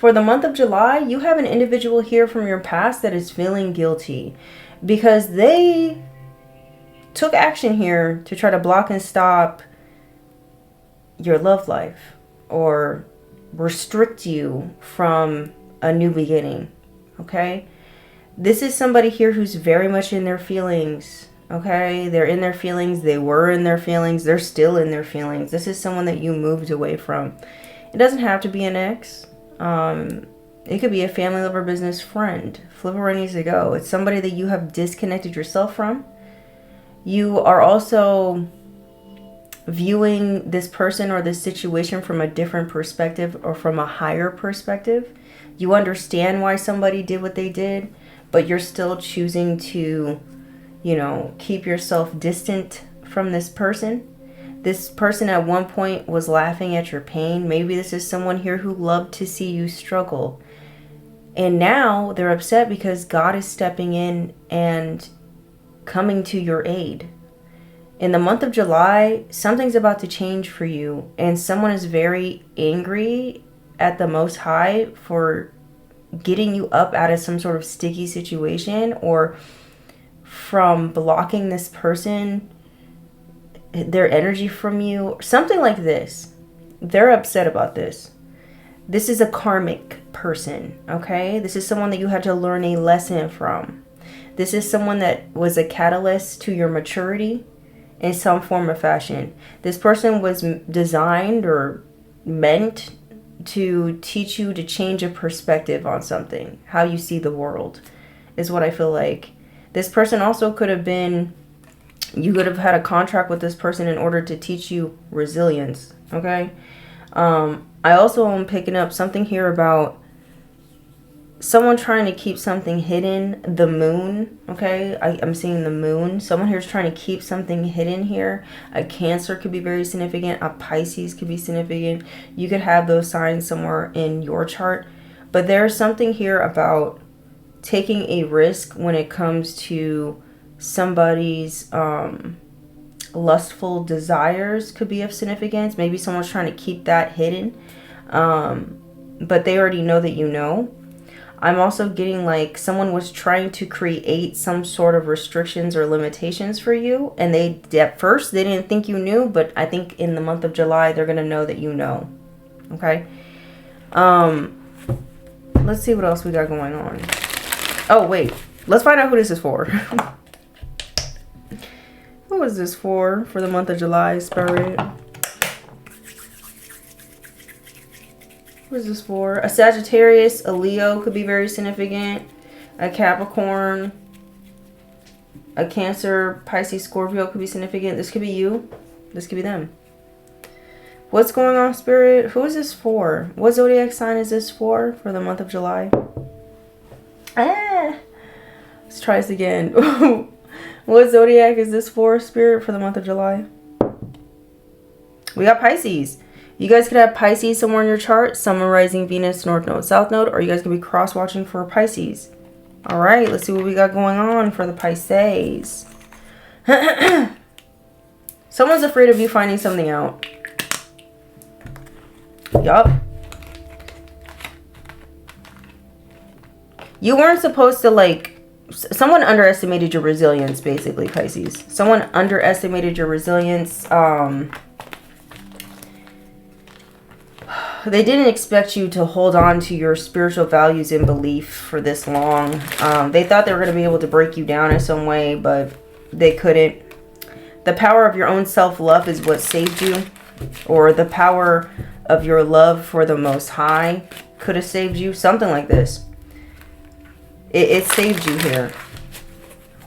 For the month of July, you have an individual here from your past that is feeling guilty because they took action here to try to block and stop your love life or restrict you from a new beginning. Okay? This is somebody here who's very much in their feelings. Okay? They're in their feelings. They were in their feelings. They're still in their feelings. This is someone that you moved away from. It doesn't have to be an ex. It could be a family, lover, business friend. Flip where it needs to go. It's somebody that you have disconnected yourself from. You are also viewing this person or this situation from a different perspective or from a higher perspective. You understand why somebody did what they did, but you're still choosing to, you know, keep yourself distant from this person. This person at one point was laughing at your pain. Maybe this is someone here who loved to see you struggle. And now they're upset because God is stepping in and coming to your aid. In the month of July, something's about to change for you. And someone is very angry at the Most High for getting you up out of some sort of sticky situation or from blocking this person, their energy from you, something like this. They're upset about this. This is a karmic person, okay? This is someone that you had to learn a lesson from. This is someone that was a catalyst to your maturity in some form or fashion. This person was designed or meant to teach you to change a perspective on something. How you see the world is what I feel like. This person also could have been, you could have had a contract with this person in order to teach you resilience, okay? I also am picking up something here about someone trying to keep something hidden. The moon, okay? I'm seeing the moon. Someone here is trying to keep something hidden here. A Cancer could be very significant. A Pisces could be significant. You could have those signs somewhere in your chart. But there's something here about taking a risk when it comes to somebody's lustful desires could be of significance. Maybe someone's trying to keep that hidden. But they already know that you know. I'm also getting like someone was trying to create some sort of restrictions or limitations for you. And they, at first, they didn't think you knew. But I think in the month of July, they're going to know that you know. Okay? Let's see what else we got going on. Oh, wait. Let's find out who this is for. Who is this for the month of July, Spirit? What is this for? A Sagittarius, a Leo could be very significant. A Capricorn, a Cancer, Pisces, Scorpio could be significant. This could be you. This could be them. What's going on, Spirit? Who is this for? What zodiac sign is this for the month of July? Let's try this again. What zodiac is this for, Spirit, for the month of July? We got Pisces. You guys could have Pisces somewhere in your chart. Sun, Moon, Rising, Venus, North Node, South Node. Or you guys could be cross-watching for Pisces. Alright, let's see what we got going on for the Pisces. Someone's afraid of you finding something out. Yup. You weren't supposed to, like... Someone underestimated your resilience, basically, Pisces. Someone underestimated your resilience. They didn't expect you to hold on to your spiritual values and belief for this long. They thought they were going to be able to break you down in some way, but they couldn't. The power of your own self-love is what saved you. Or the power of your love for the Most High could have saved you. Something like this. It saved you here.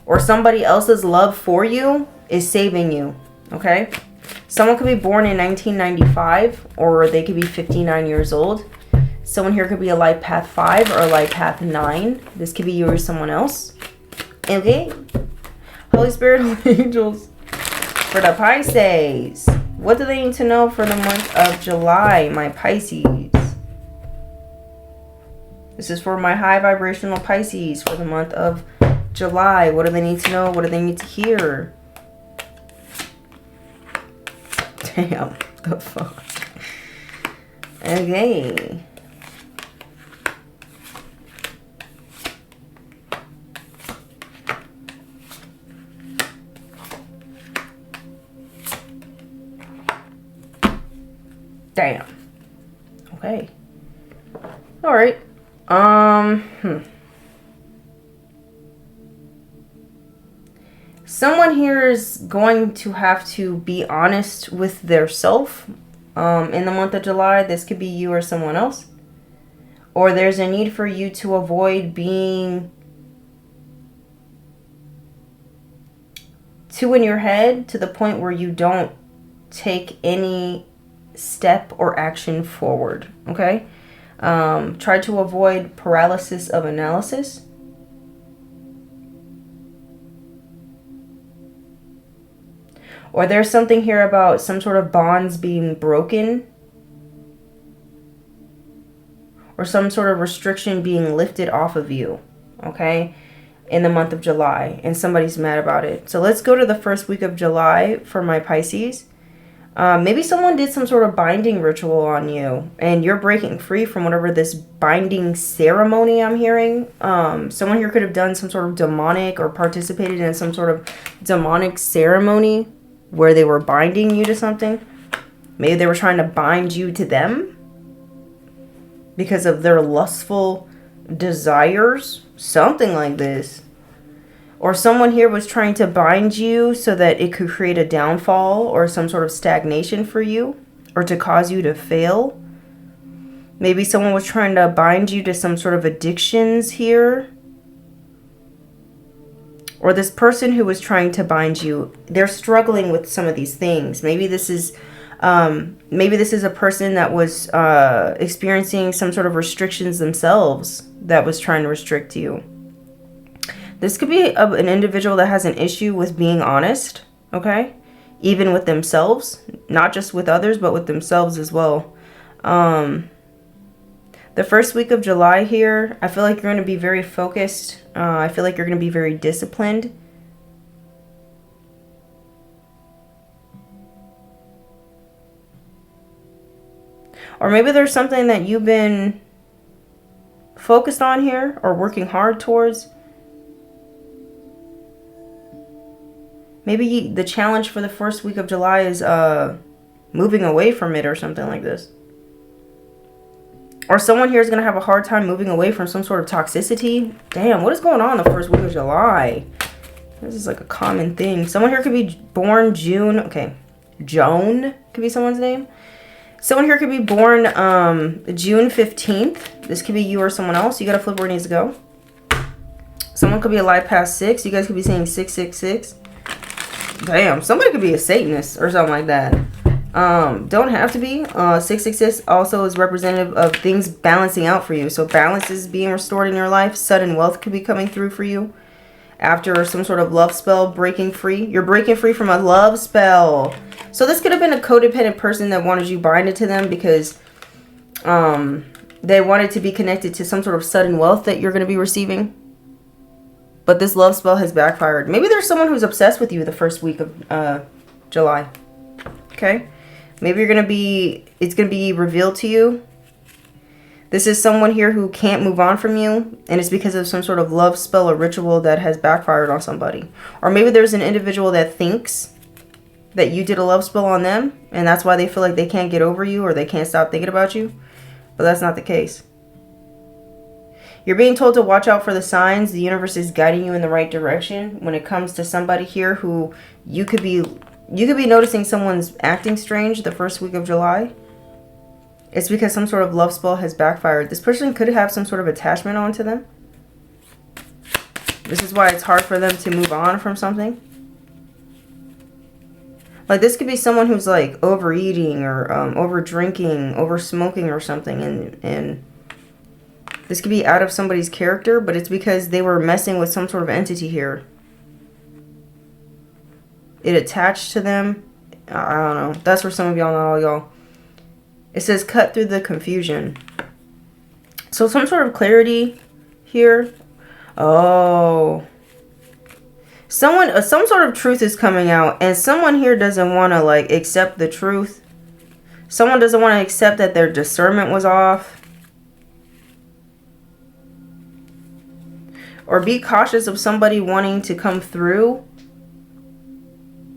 Or somebody else's love for you is saving you. Okay? Someone could be born in 1995. Or they could be 59 years old. Someone here could be a life path 5 or a life path 9. This could be you or someone else. Okay? Holy Spirit, Holy Angels. For the Pisces. What do they need to know for the month of July, my Pisces? This is for my high vibrational Pisces for the month of July. What do they need to know? What do they need to hear? Damn, the fuck. Okay. Okay. All right. Someone here is going to have to be honest with their self in the month of July. This could be you or someone else. Or there's a need for you to avoid being too in your head to the point where you don't take any step or action forward. Okay? Try to avoid paralysis of analysis. Or there's something here about some sort of bonds being broken. Or some sort of restriction being lifted off of you. Okay? In the month of July. And somebody's mad about it. So let's go to the first week of July for my Pisces. Maybe someone did some sort of binding ritual on you. And you're breaking free from whatever this binding ceremony I'm hearing. Someone here could have done some sort of demonic or participated in some sort of demonic ceremony where they were binding you to something. Maybe they were trying to bind you to them because of their lustful desires. Something like this. Or someone here was trying to bind you so that it could create a downfall or some sort of stagnation for you, or to cause you to fail. Maybe someone was trying to bind you to some sort of addictions here. Or this person who was trying to bind you, they're struggling with some of these things. Maybe this is a person that was experiencing some sort of restrictions themselves that was trying to restrict you. This could be an individual that has an issue with being honest, okay? Even with themselves, not just with others, but with themselves as well. The first week of July here, I feel like you're going to be very focused. I feel like you're going to be very disciplined. Or maybe there's something that you've been focused on here or working hard towards. Maybe the challenge for the first week of July is moving away from it or something like this. Or someone here is going to have a hard time moving away from some sort of toxicity. Damn, what is going on the first week of July? This is like a common thing. Someone here could be born June. Okay, Joan could be someone's name. Someone here could be born June 15th. This could be you or someone else. You got to flip where it needs to go. Someone could be alive past 6. You guys could be saying 666. Damn, somebody could be a Satanist or something like that. Don't have to be. 666 also is representative of things balancing out for you. So balance is being restored in your life. Sudden wealth could be coming through for you. After some sort of love spell, breaking free. You're breaking free from a love spell. So this could have been a codependent person that wanted you binded to them because they wanted to be connected to some sort of sudden wealth that you're going to be receiving. But this love spell has backfired. Maybe there's someone who's obsessed with you the first week of July. Okay? Maybe it's going to be revealed to you. This is someone here who can't move on from you. And it's because of some sort of love spell or ritual that has backfired on somebody. Or maybe there's an individual that thinks that you did a love spell on them. And that's why they feel like they can't get over you or they can't stop thinking about you. But that's not the case. You're being told to watch out for the signs. The universe is guiding you in the right direction when it comes to somebody here who you could be noticing someone's acting strange the first week of July. It's because some sort of love spell has backfired. This person could have some sort of attachment onto them. This is why it's hard for them to move on from something. Like this could be someone who's like overeating or over drinking, over smoking or something, and this could be out of somebody's character, but it's because they were messing with some sort of entity here. It attached to them. I don't know. That's for some of y'all, not all y'all. It says cut through the confusion. So some sort of clarity here. Oh. Some sort of truth is coming out, and someone here doesn't want to like accept the truth. Someone doesn't want to accept that their discernment was off. Or be cautious of somebody wanting to come through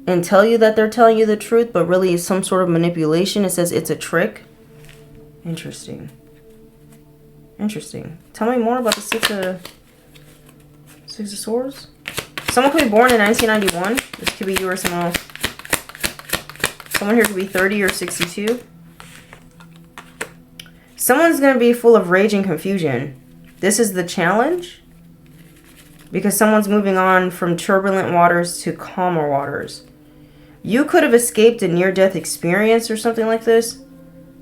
and tell you that they're telling you the truth, but really it's some sort of manipulation. It says it's a trick. Interesting. Interesting. Tell me more about the Six of Swords. Someone could be born in 1991. This could be you or someone else. Someone here could be 30 or 62. Someone's going to be full of rage and confusion. This is the challenge. Because someone's moving on from turbulent waters to calmer waters. You could have escaped a near-death experience or something like this.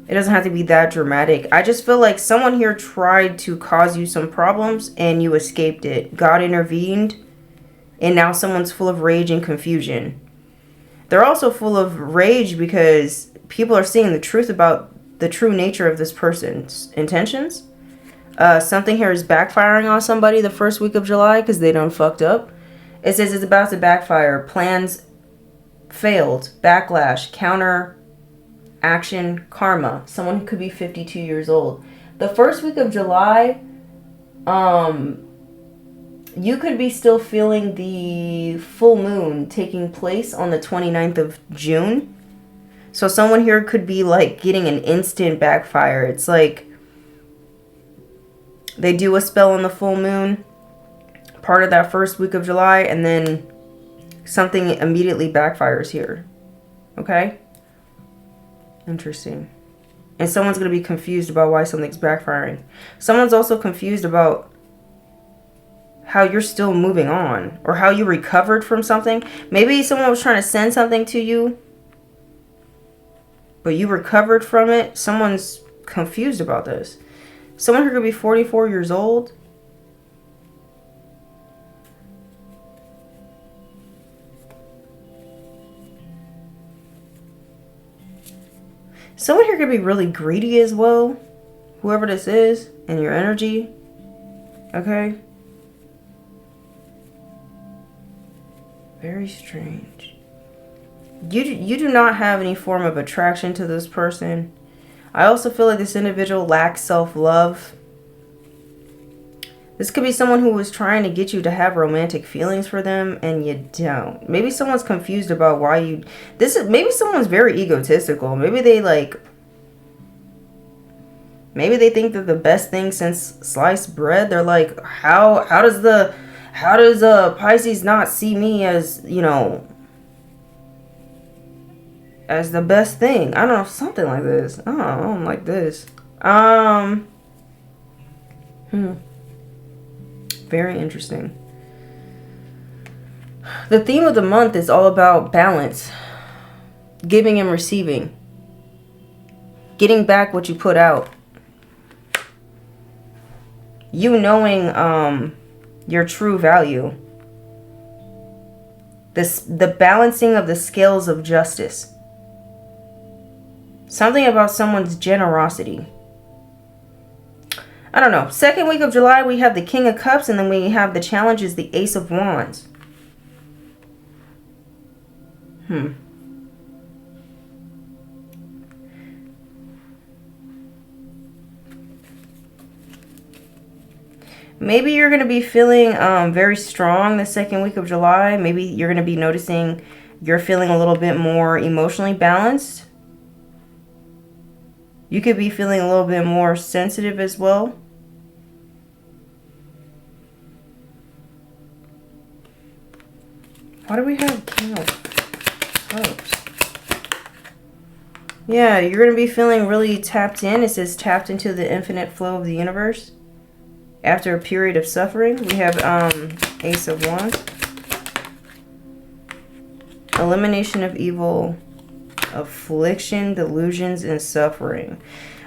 It doesn't have to be that dramatic. I just feel like someone here tried to cause you some problems and you escaped it. God intervened. And now someone's full of rage and confusion. They're also full of rage because people are seeing the truth about the true nature of this person's intentions. Something here is backfiring on somebody the first week of July because they done fucked up. It says it's about to backfire. Plans failed. Backlash. Counter action. Karma. Someone could be 52 years old. The first week of July, you could be still feeling the full moon taking place on the 29th of June. So someone here could be like getting an instant backfire. It's like they do a spell on the full moon, part of that first week of July, and then something immediately backfires here. Okay? Interesting. And someone's going to be confused about why something's backfiring. Someone's also confused about how you're still moving on or how you recovered from something. Maybe someone was trying to send something to you, but you recovered from it. Someone's confused about this. Someone who could be 44 years old. Someone here could be really greedy as well. Whoever this is and your energy. Okay. Very strange. You do not have any form of attraction to this person. I also feel like this individual lacks self-love. This could be someone who was trying to get you to have romantic feelings for them and you don't. Maybe someone's confused about why you... Maybe someone's very egotistical. Maybe they think they're the best thing since sliced bread. They're like, how does Pisces not see me as, you know, as the best thing? I don't know, something like this. I don't like this. Very interesting. The theme of the month is all about balance. Giving and receiving. Getting back what you put out. You knowing your true value. The balancing of the scales of justice. Something about someone's generosity. I don't know. Second week of July, we have the King of Cups, and then we have the challenge is the Ace of Wands. Maybe you're going to be feeling very strong the second week of July. Maybe you're going to be noticing you're feeling a little bit more emotionally balanced. You could be feeling a little bit more sensitive as well. Why do we have King of Cups? Yeah, you're going to be feeling really tapped in. It says tapped into the infinite flow of the universe. After a period of suffering, we have Ace of Wands. Elimination of evil, affliction, delusions, and suffering.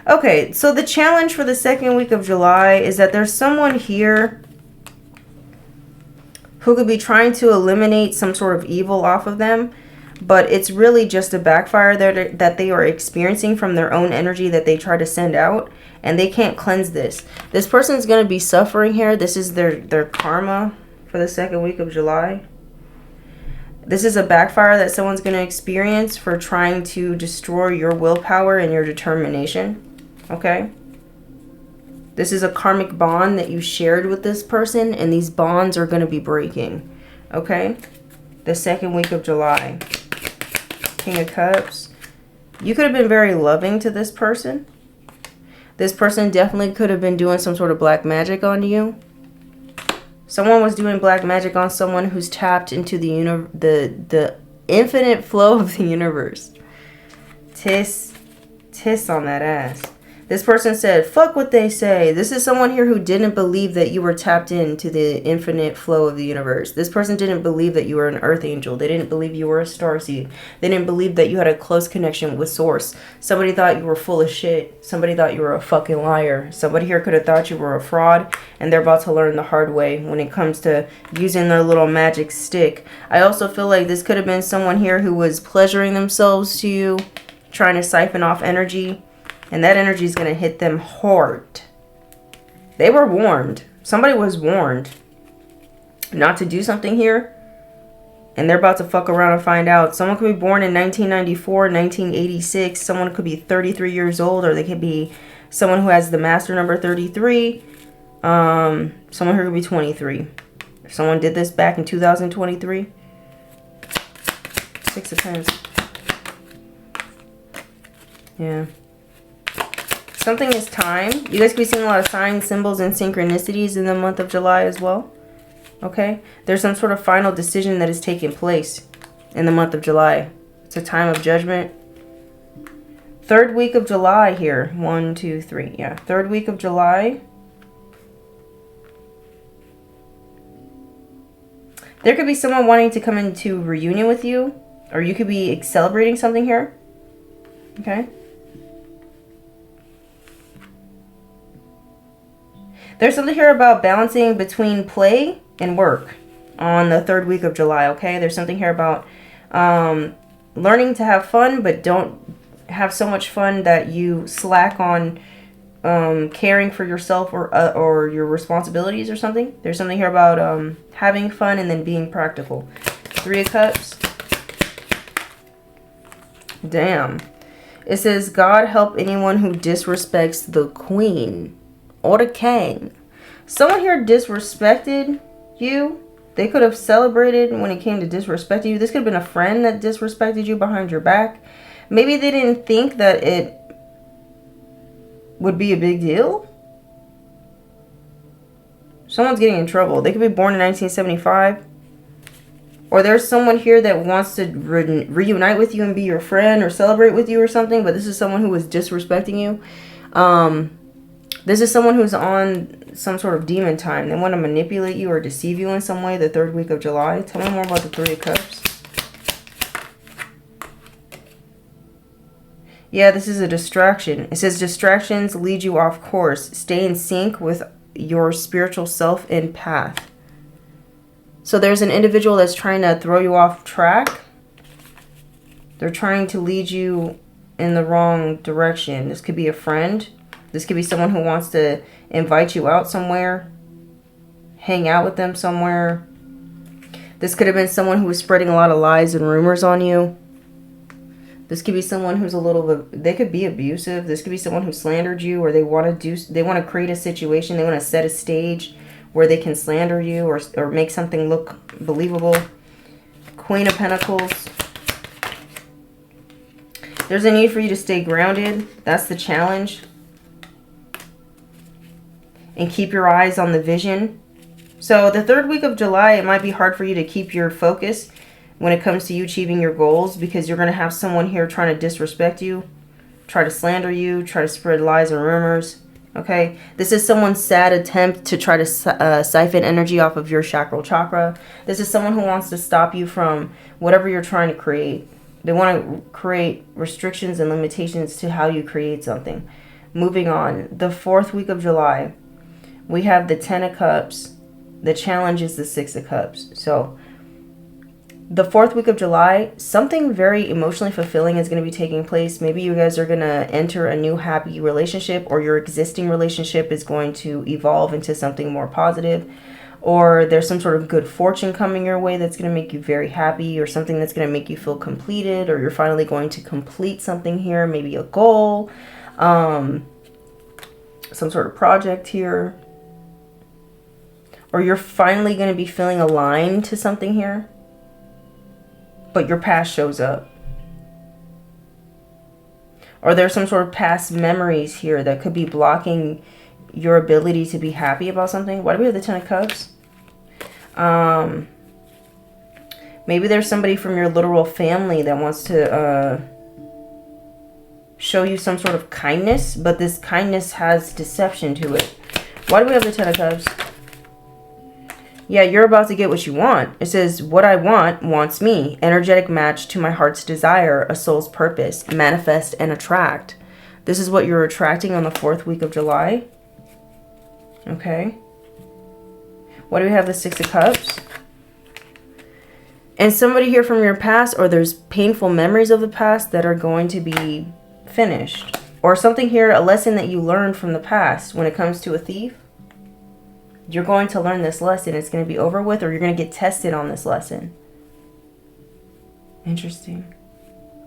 Okay, so the challenge for the second week of July is that there's someone here who could be trying to eliminate some sort of evil off of them, but it's really just a backfire that they are experiencing from their own energy that they try to send out, and they can't cleanse this. This person is going to be suffering here. This is their karma for the second week of July. This is a backfire that someone's going to experience for trying to destroy your willpower and your determination. Okay? This is a karmic bond that you shared with this person, and these bonds are going to be breaking. Okay? The second week of July. King of Cups. You could have been very loving to this person. This person definitely could have been doing some sort of black magic on you. Someone was doing black magic on someone who's tapped into the infinite flow of the universe. Tis on that ass. This person said, fuck what they say. This is someone here who didn't believe that you were tapped into the infinite flow of the universe. This person didn't believe that you were an earth angel. They didn't believe you were a starseed. They didn't believe that you had a close connection with source. Somebody thought you were full of shit. Somebody thought you were a fucking liar. Somebody here could have thought you were a fraud, and they're about to learn the hard way when it comes to using their little magic stick. I also feel like this could have been someone here who was pleasuring themselves to you, trying to siphon off energy. And that energy is going to hit them hard. They were warned. Somebody was warned not to do something here. And they're about to fuck around and find out. Someone could be born in 1994, 1986. Someone could be 33 years old. Or they could be someone who has the master number 33. Someone who could be 23. If someone did this back in 2023. 6 of Pens. Yeah. Something is time. You guys could be seeing a lot of signs, symbols, and synchronicities in the month of July as well. Okay? There's some sort of final decision that is taking place in the month of July. It's a time of judgment. Third week of July here. 1, 2, 3. Yeah. Third week of July. There could be someone wanting to come into reunion with you. Or you could be celebrating something here. Okay? There's something here about balancing between play and work on the third week of July, okay? There's something here about learning to have fun, but don't have so much fun that you slack on caring for yourself or your responsibilities or something. There's something here about having fun and then being practical. 3 of Cups. Damn. It says, God help anyone who disrespects the Queen. Or the King. Someone here disrespected you. They could have celebrated when it came to disrespecting you. This could have been a friend that disrespected you behind your back. Maybe they didn't think that it would be a big deal. Someone's getting in trouble. They could be born in 1975. Or there's someone here that wants to reunite with you and be your friend or celebrate with you or something. But this is someone who was disrespecting you. This is someone who's on some sort of demon time. They want to manipulate you or deceive you in some way the third week of July. Tell me more about the 3 of Cups. Yeah, this is a distraction. It says distractions lead you off course. Stay in sync with your spiritual self and path. So there's an individual that's trying to throw you off track. They're trying to lead you in the wrong direction. This could be a friend. This could be someone who wants to invite you out somewhere. Hang out with them somewhere. This could have been someone who was spreading a lot of lies and rumors on you. This could be someone who's they could be abusive. This could be someone who slandered you, or they want to create a situation. They want to set a stage where they can slander you or make something look believable. Queen of Pentacles. There's a need for you to stay grounded. That's the challenge. And keep your eyes on the vision. So the third week of July, it might be hard for you to keep your focus when it comes to you achieving your goals, because you're going to have someone here trying to disrespect you, try to slander you, try to spread lies and rumors. Okay, this is someone's sad attempt to try to siphon energy off of your chakral chakra. This is someone who wants to stop you from whatever you're trying to create. They want to create restrictions and limitations to how you create something. Moving on, the fourth week of July, we have the 10 of Cups. The challenge is the 6 of Cups. So the fourth week of July, something very emotionally fulfilling is going to be taking place. Maybe you guys are going to enter a new happy relationship, or your existing relationship is going to evolve into something more positive, or there's some sort of good fortune coming your way that's going to make you very happy, or something that's going to make you feel completed, or you're finally going to complete something here, maybe a goal, some sort of project here. Or you're finally going to be feeling aligned to something here. But your past shows up. Or there's some sort of past memories here that could be blocking your ability to be happy about something. Why do we have the Ten of Cups? Maybe there's somebody from your literal family that wants to show you some sort of kindness, but this kindness has deception to it. Why do we have the Ten of Cups? Yeah, you're about to get what you want. It says, what I want wants me. Energetic match to my heart's desire, a soul's purpose. Manifest and attract. This is what you're attracting on the 4th week of July. Okay. Why do we have the Six of Cups? And somebody here from your past, or there's painful memories of the past that are going to be finished. Or something here, a lesson that you learned from the past when it comes to a thief. You're going to learn this lesson. It's going to be over with, or you're going to get tested on this lesson. Interesting.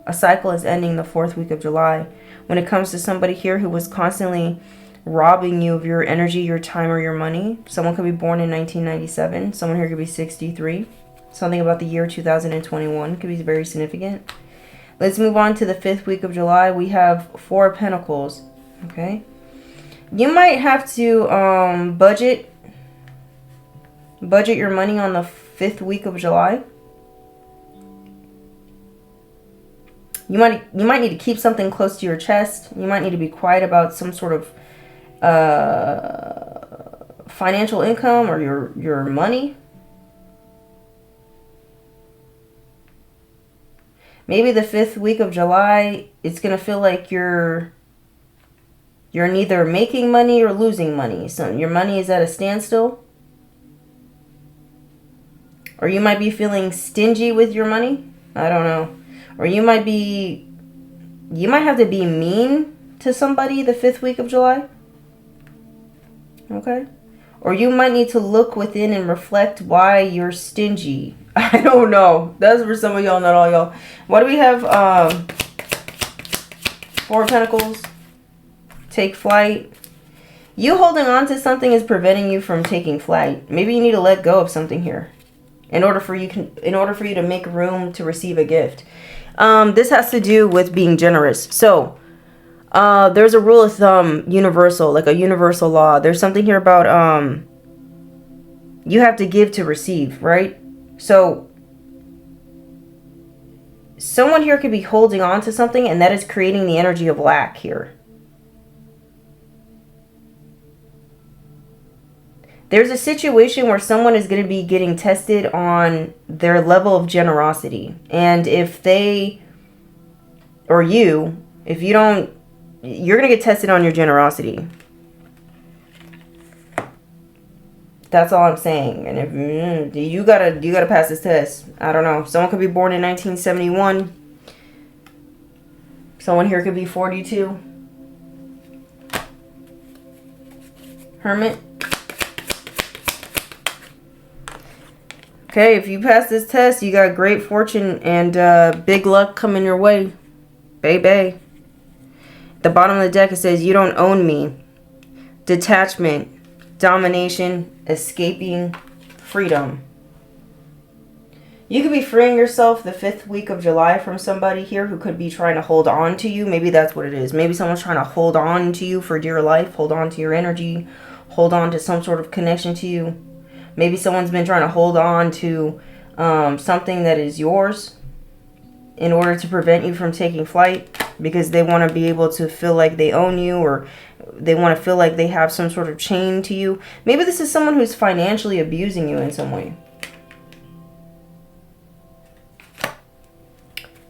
A cycle is ending the 4th week of July. When it comes to somebody here who was constantly robbing you of your energy, your time, or your money. Someone could be born in 1997. Someone here could be 63. Something about the year 2021 could be very significant. Let's move on to the 5th week of July. We have 4 of Pentacles. Okay. You might have to budget your money on the 5th week of July. You might need to keep something close to your chest. You might need to be quiet about some sort of financial income or your money. Maybe the 5th week of July, it's going to feel like you're neither making money or losing money. So your money is at a standstill. Or you might be feeling stingy with your money. I don't know. Or you might have to be mean to somebody the 5th week of July. Okay. Or you might need to look within and reflect why you're stingy. I don't know. That's for some of y'all, not all y'all. Why do we have 4 of Pentacles? Take flight. You holding on to something is preventing you from taking flight. Maybe you need to let go of something here in order for you to make room to receive a gift. This has to do with being generous. So there's a rule of thumb, universal, like a universal law. There's something here about you have to give to receive, right? So someone here could be holding on to something, and that is creating the energy of lack here. There's a situation where someone is going to be getting tested on their level of generosity. And if they, or you, if you don't, you're going to get tested on your generosity. That's all I'm saying. And if you gotta pass this test. I don't know. Someone could be born in 1971. Someone here could be 42. Hermit. Okay, if you pass this test, you got great fortune and big luck coming your way. Baby. The bottom of the deck, it says, you don't own me. Detachment. Domination. Escaping. Freedom. You could be freeing yourself the 5th week of July from somebody here who could be trying to hold on to you. Maybe that's what it is. Maybe someone's trying to hold on to you for dear life. Hold on to your energy. Hold on to some sort of connection to you. Maybe someone's been trying to hold on to something that is yours in order to prevent you from taking flight because they want to be able to feel like they own you, or they want to feel like they have some sort of chain to you. Maybe this is someone who's financially abusing you in some way.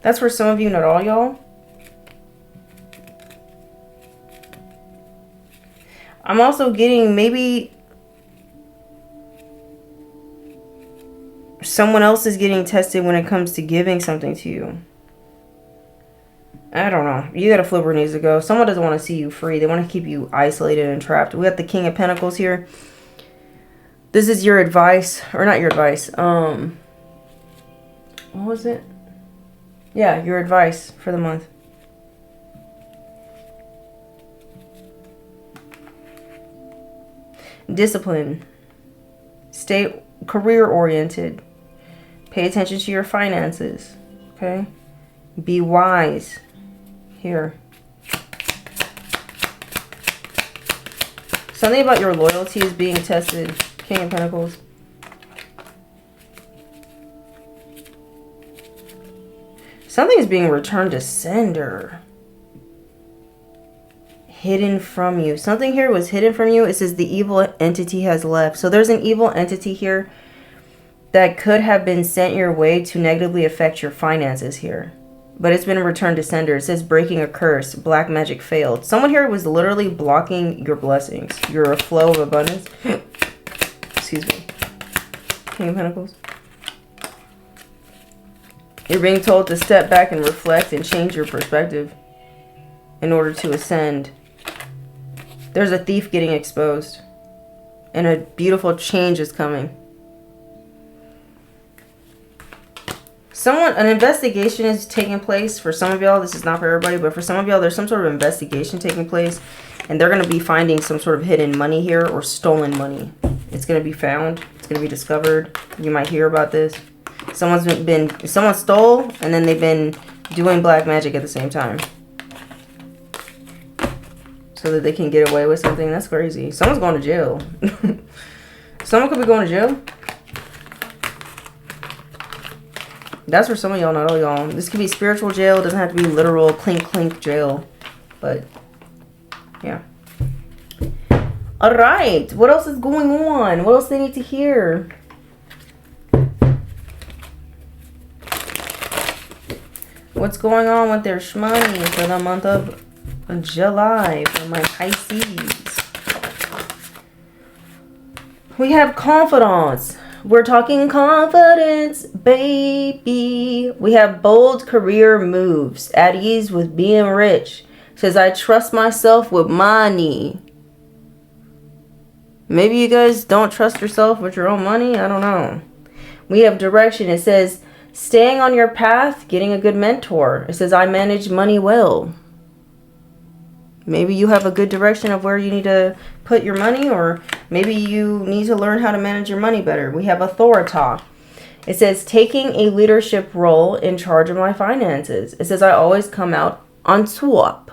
That's for some of you, not all y'all. I'm also getting maybe someone else is getting tested when it comes to giving something to you. I don't know. You got a flipper needs to go. Someone doesn't want to see you free. They want to keep you isolated and trapped. We got the King of Pentacles here. This is your advice. Or not your advice. What was it? Yeah, your advice for the month. Discipline. Stay career oriented. Pay attention to your finances. Okay? Be wise here. Something about your loyalty is being tested. King of Pentacles. Something is being returned to sender. Hidden from you. Something here was hidden from you. It says the evil entity has left. So there's an evil entity here that could have been sent your way to negatively affect your finances here. But it's been returned to sender. It says breaking a curse. Black magic failed. Someone here was literally blocking your blessings. Your flow of abundance. Excuse me. King of Pentacles. You're being told to step back and reflect and change your perspective in order to ascend. There's a thief getting exposed. And a beautiful change is coming. An investigation is taking place for some of y'all. This is not for everybody, but for some of y'all, there's some sort of investigation taking place. And they're going to be finding some sort of hidden money here or stolen money. It's going to be found. It's going to be discovered. You might hear about this. Someone stole and then they've been doing black magic at the same time. So that they can get away with something. That's crazy. Someone's going to jail. Someone could be going to jail. That's for some of y'all, not all y'all. This could be spiritual jail. It doesn't have to be literal clink clink jail. But, yeah. Alright. What else is going on? What else do they need to hear? What's going on with their shmoney for the month of July for my Pisces? We have confidence. We're talking confidence, baby. We have bold career moves. At ease with being rich. Says, I trust myself with money. Maybe you guys don't trust yourself with your own money. I don't know. We have direction. It says, staying on your path, getting a good mentor. It says, I manage money well. Maybe you have a good direction of where you need to put your money, or maybe you need to learn how to manage your money better. We have authority. It says, taking a leadership role in charge of my finances. It says, I always come out on top.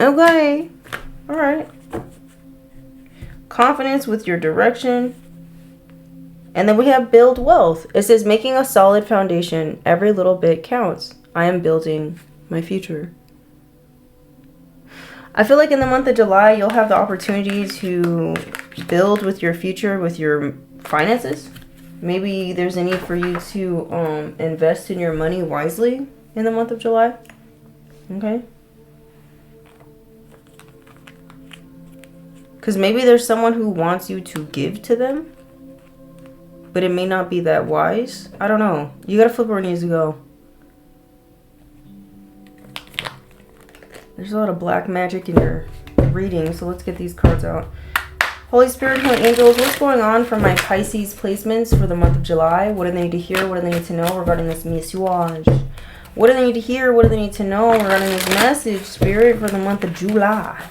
Okay. All right. Confidence with your direction. And then we have build wealth. It says, making a solid foundation. Every little bit counts. I am building my future. I feel like in the month of July, you'll have the opportunity to build with your future, with your finances. Maybe there's a need for you to invest in your money wisely in the month of July. Okay. Because maybe there's someone who wants you to give to them, but it may not be that wise. I don't know. You gotta flip where it needs to go. There's a lot of black magic in your reading, so let's get these cards out. Holy Spirit, Holy Angels, what's going on for my Pisces placements for the month of July? What do they need to hear? What do they need to know regarding this message? What do they need to hear? What do they need to know regarding this message, Spirit, for the month of July?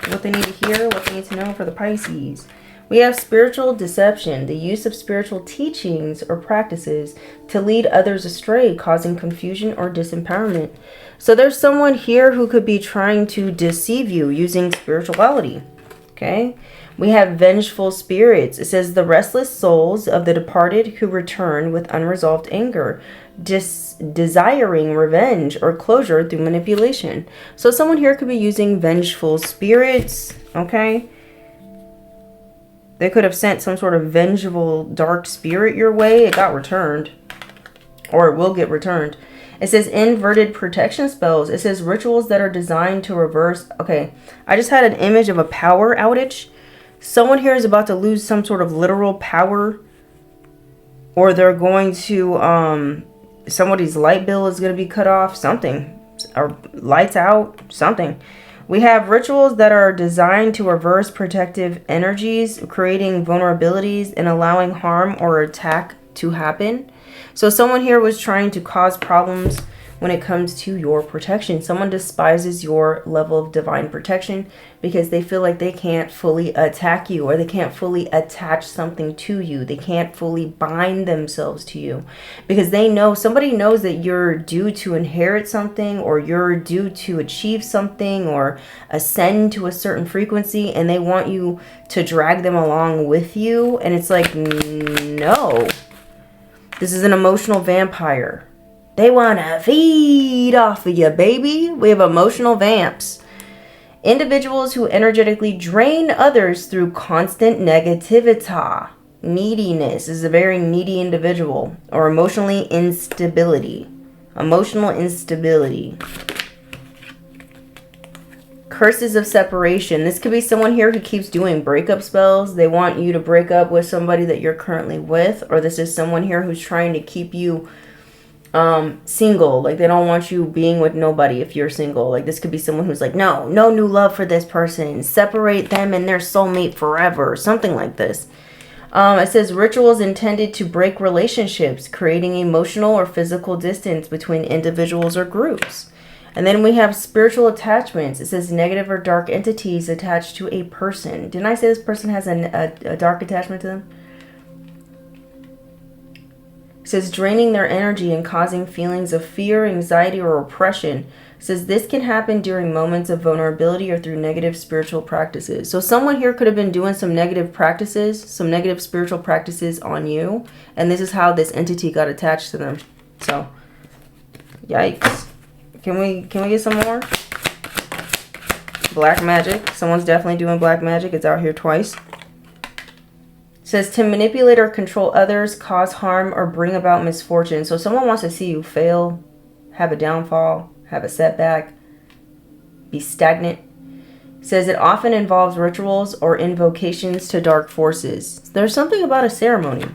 What they need to hear, what they need to know for the Pisces. We have spiritual deception, the use of spiritual teachings or practices to lead others astray, causing confusion or disempowerment. So there's someone here who could be trying to deceive you using spirituality. Okay. We have vengeful spirits. It says the restless souls of the departed who return with unresolved anger, desiring revenge or closure through manipulation. So someone here could be using vengeful spirits. Okay. They could have sent some sort of vengeful dark spirit your way. It got returned. Or it will get returned. It says inverted protection spells. It says rituals that are designed to reverse. Okay. I just had an image of a power outage. Someone here is about to lose some sort of literal power. Or they're going to, somebody's light bill is going to be cut off. Something. Or lights out. Something. We have rituals that are designed to reverse protective energies, creating vulnerabilities and allowing harm or attack to happen. So someone here was trying to cause problems when it comes to your protection. Someone despises your level of divine protection because they feel like they can't fully attack you, or they can't fully attach something to you. They can't fully bind themselves to you because they know, somebody knows that you're due to inherit something, or you're due to achieve something, or ascend to a certain frequency, and they want you to drag them along with you. And it's like, no, this is an emotional vampire. They want to feed off of you, baby. We have emotional vamps. Individuals who energetically drain others through constant negativity. Neediness is a very needy individual, or emotionally instability. Emotional instability. Curses of separation. This could be someone here who keeps doing breakup spells. They want you to break up with somebody that you're currently with, or this is someone here who's trying to keep you single. Like, they don't want you being with nobody if you're single. Like, this could be someone who's like, no new love for this person, separate them and their soulmate forever, something like this. It says rituals intended to break relationships, creating emotional or physical distance between individuals or groups. And then we have spiritual attachments. It says negative or dark entities attached to a person. Didn't I say this person has a dark attachment to them? It says draining their energy and causing feelings of fear, anxiety, or oppression. It says this can happen during moments of vulnerability or through negative spiritual practices. So someone here could have been doing some negative practices, some negative spiritual practices on you, and this is how this entity got attached to them. So, yikes. Can we get some more? Black magic. Someone's definitely doing black magic. It's out here twice. It says to manipulate or control others, cause harm, or bring about misfortune. So someone wants to see you fail, have a downfall, have a setback, be stagnant. It says it often involves rituals or invocations to dark forces. There's something about a ceremony.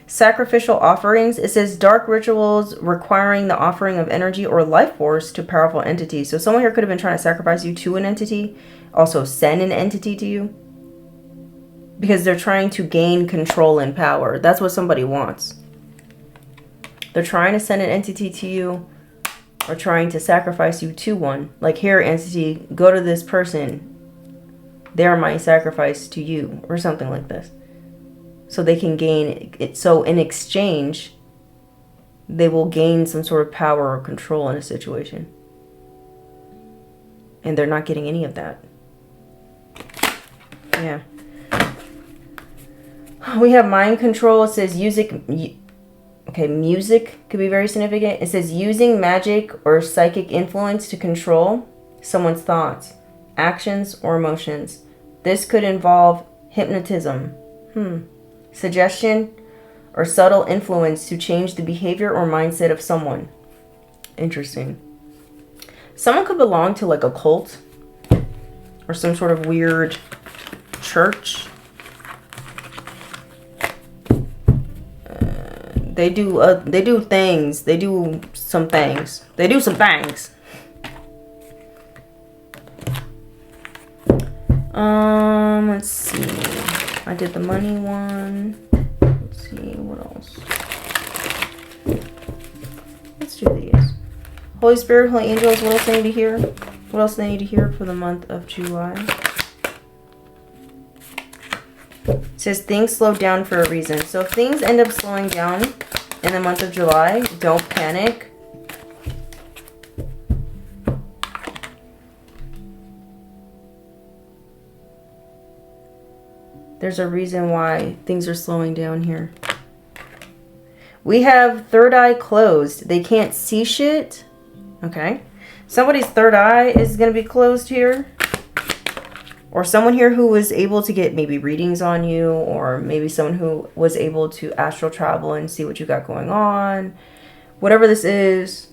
Sacrificial offerings. It says dark rituals requiring the offering of energy or life force to powerful entities. So someone here could have been trying to sacrifice you to an entity, also send an entity to you, because they're trying to gain control and power. That's what somebody wants. They're trying to send an entity to you, or trying to sacrifice you to one. Like, here, entity, go to this person. They're my sacrifice to you, or something like this. So they can gain it. So in exchange, they will gain some sort of power or control in a situation. And they're not getting any of that. Yeah. We have mind control. It says music could be very significant. It says using magic or psychic influence to control someone's thoughts, actions, or emotions. This could involve hypnotism, suggestion, or subtle influence to change the behavior or mindset of someone. Interesting. Someone could belong to like a cult or some sort of weird church. They do things. They do some things. They do some things. Let's see. I did the money one. Let's see, what else? Let's do these. Holy Spirit, Holy Angels, what else do I need to hear? What else do I need to hear for the month of July? It says things slow down for a reason. So if things end up slowing down in the month of July, don't panic. There's a reason why things are slowing down here. We have third eye closed. They can't see shit. Okay. Somebody's third eye is going to be closed here. Or someone here who was able to get maybe readings on you, or maybe someone who was able to astral travel and see what you got going on. Whatever this is,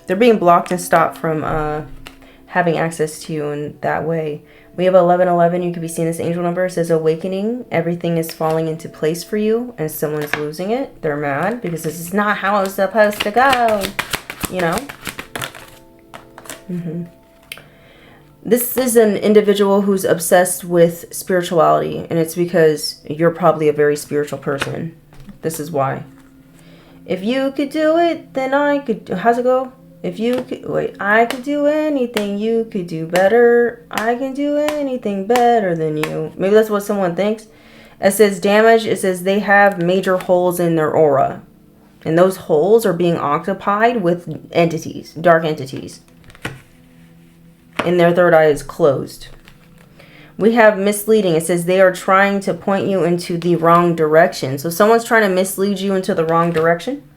they're being blocked and stopped from having access to you in that way. We have 1111. You could be seeing this angel number. It says awakening. Everything is falling into place for you, and someone's losing it. They're mad because this is not how it's supposed to go. You know? This is an individual who's obsessed with spirituality, and it's because you're probably a very spiritual person. This is why. If you could do it, then I could. How's it go? If you could, wait, I could do anything, you could do better. I can do anything better than you. Maybe that's what someone thinks. It says damage. It says they have major holes in their aura. And those holes are being occupied with entities, dark entities. And their third eye is closed. We have misleading. It says they are trying to point you into the wrong direction. So someone's trying to mislead you into the wrong direction.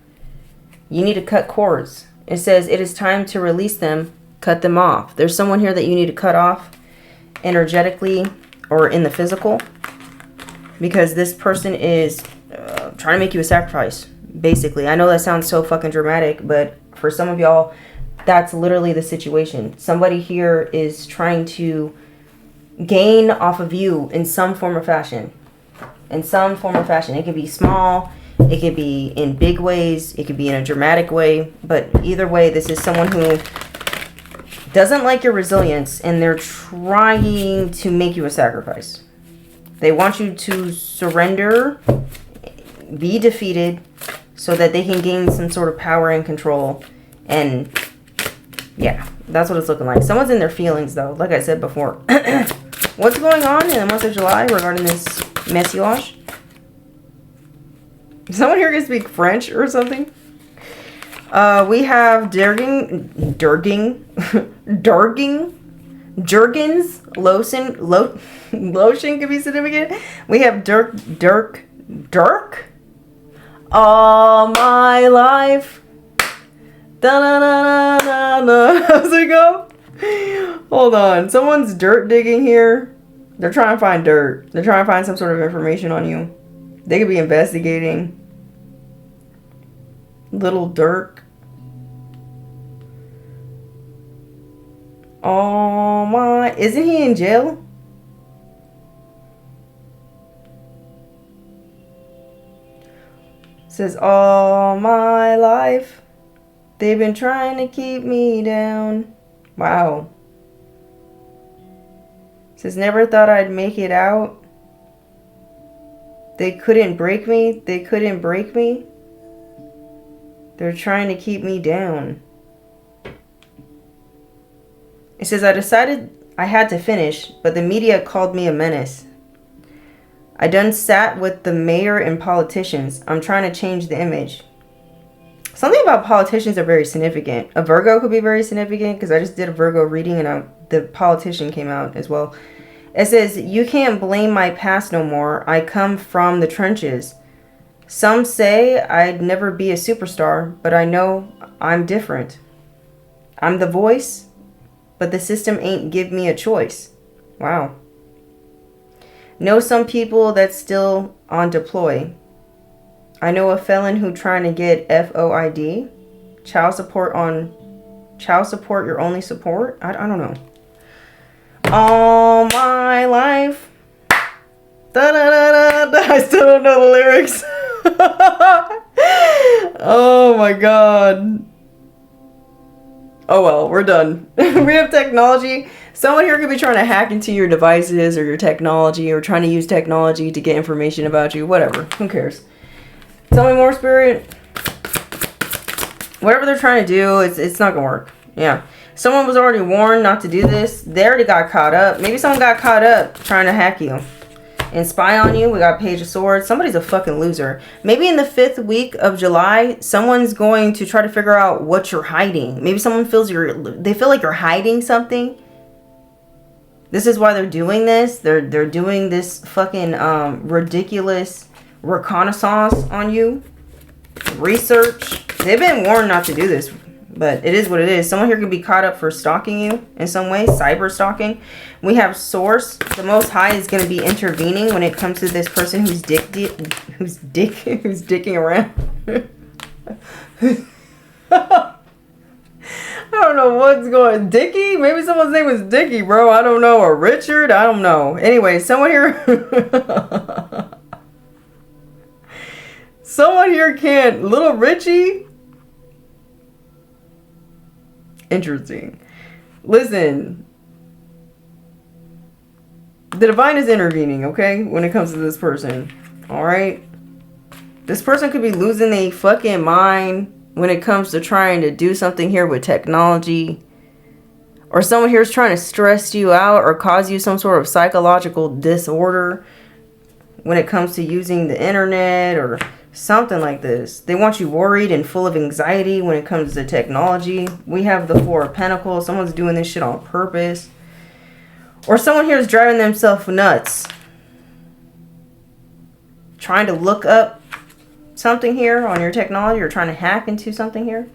You need to cut cords. It says it is time to release them, cut them off. There's someone here that you need to cut off energetically or in the physical. Because this person is trying to make you a sacrifice, basically. I know that sounds so fucking dramatic, but for some of y'all, that's literally the situation. Somebody here is trying to gain off of you in some form or fashion. In some form or fashion. It could be small. It could be in big ways. It could be in a dramatic way. But either way, this is someone who doesn't like your resilience. And they're trying to make you a sacrifice. They want you to surrender, be defeated, so that they can gain some sort of power and control. And yeah, that's what it's looking like. Someone's in their feelings, though, like I said before. What's going on in the month of July regarding this message? Someone here can speak French or something. We have Jergens, lotion could be significant. We have Dirk. All my life. Da-na-na-na-na-na. How's it go? Hold on. Someone's dirt digging here. They're trying to find dirt. They're trying to find some sort of information on you. They could be investigating. Little Dirk. Oh my. Isn't he in jail? It says, all my life, they've been trying to keep me down. Wow. It says, never thought I'd make it out. They couldn't break me. They couldn't break me. They're trying to keep me down. It says, I decided I had to finish, but the media called me a menace. I done sat with the mayor and politicians. I'm trying to change the image. Something about politicians are very significant. A Virgo could be very significant because I just did a Virgo reading and the politician came out as well. It says, you can't blame my past no more. I come from the trenches. Some say I'd never be a superstar, but I know I'm different. I'm the voice, but the system ain't give me a choice. Wow. Know some people that's still on deploy. I know a felon who trying to get FOID. Child support, your only support? I don't know. All my life. Da, da, da, da, da. I still don't know the lyrics. Oh my god. Oh well, we're done. We have technology. Someone here could be trying to hack into your devices or your technology or trying to use technology to get information about you. Whatever. Who cares? Tell me more, Spirit. Whatever they're trying to do, it's not going to work. Yeah. Someone was already warned not to do this. They already got caught up. Maybe someone got caught up trying to hack you and spy on you. We got Page of Swords. Somebody's a fucking loser. Maybe in the 5th week of July, someone's going to try to figure out what you're hiding. Maybe someone they feel like you're hiding something. This is why they're doing this. They're doing this fucking ridiculous reconnaissance on you. Research. They've been warned not to do this, but it is what it is. Someone here could be caught up for stalking you in some way, cyber stalking. We have Source. The Most High is going to be intervening when it comes to this person who's dicking around. I don't know what's going. Dickie? Maybe someone's name was Dickie, bro. I don't know. Or Richard? I don't know. Anyway, someone here. Someone here can't. Little Richie? Interesting. Listen. The divine is intervening, okay? When it comes to this person. Alright? This person could be losing their fucking mind when it comes to trying to do something here with technology. Or someone here is trying to stress you out or cause you some sort of psychological disorder when it comes to using the internet or something like this. They want you worried and full of anxiety when it comes to technology. We have the Four of Pentacles. Someone's doing this shit on purpose. Or someone here is driving themselves nuts, trying to look up something here on your technology or trying to hack into something here.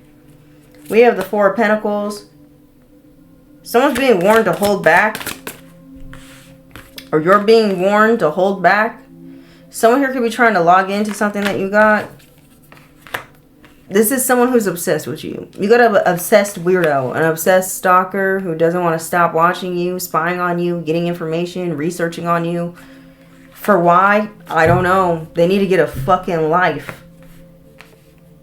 We have the Four of Pentacles. Someone's being warned to hold back. Or you're being warned to hold back. Someone here could be trying to log into something that you got. This is someone who's obsessed with you. You got an obsessed weirdo, an obsessed stalker who doesn't want to stop watching you, spying on you, getting information, researching on you. For why? I don't know. They need to get a fucking life.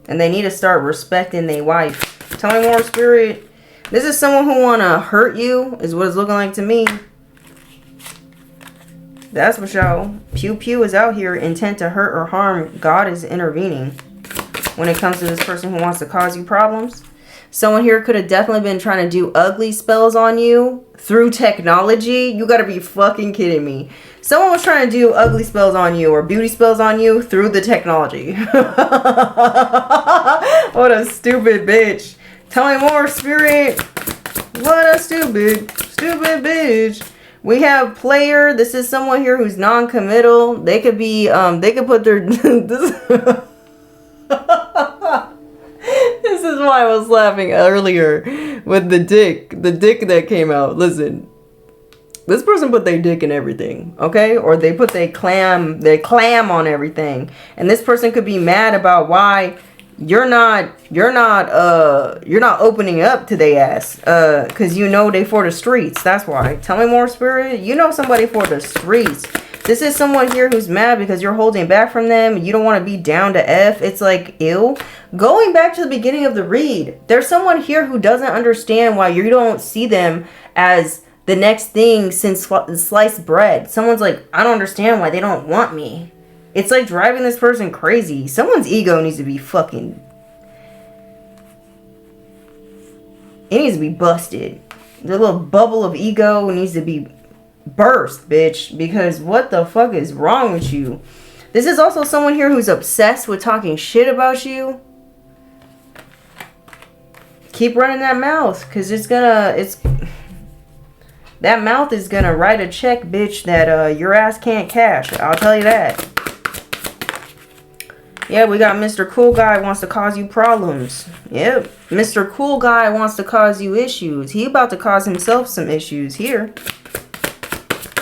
And they need to start respecting their wife. Tell me more, Spirit. This is someone who want to hurt you, is what it's looking like to me. That's for sure. Pew Pew is out here, intent to hurt or harm. God is intervening when it comes to this person who wants to cause you problems. Someone here could have definitely been trying to do ugly spells on you through technology. You gotta be fucking kidding me. Someone was trying to do ugly spells on you or beauty spells on you through the technology. What a stupid bitch. Tell me more, Spirit. What a stupid bitch. We have player. This is someone here who's non-committal. They could be, they could put their, this is why I was laughing earlier with the dick that came out. Listen, this person put their dick in everything, okay? Or they put their clam on everything. And this person could be mad about why you're not opening up to they ass, cause you know they for the streets. That's why. Tell me more, Spirit. You know somebody for the streets. This is someone here who's mad because you're holding back from them. You don't want to be down to F. It's like, ew. Going back to the beginning of the read, there's someone here who doesn't understand why you don't see them as the next thing since sliced bread. Someone's like, I don't understand why they don't want me. It's like driving this person crazy. Someone's ego needs to be fucking... It needs to be busted. The little bubble of ego needs to be burst, bitch. Because what the fuck is wrong with you? This is also someone here who's obsessed with talking shit about you. Keep running that mouth. Because that mouth is gonna write a check, bitch, that your ass can't cash. I'll tell you that. Yeah, we got Mr. Cool Guy wants to cause you problems. Yep. Mr. Cool Guy wants to cause you issues. He about to cause himself some issues here.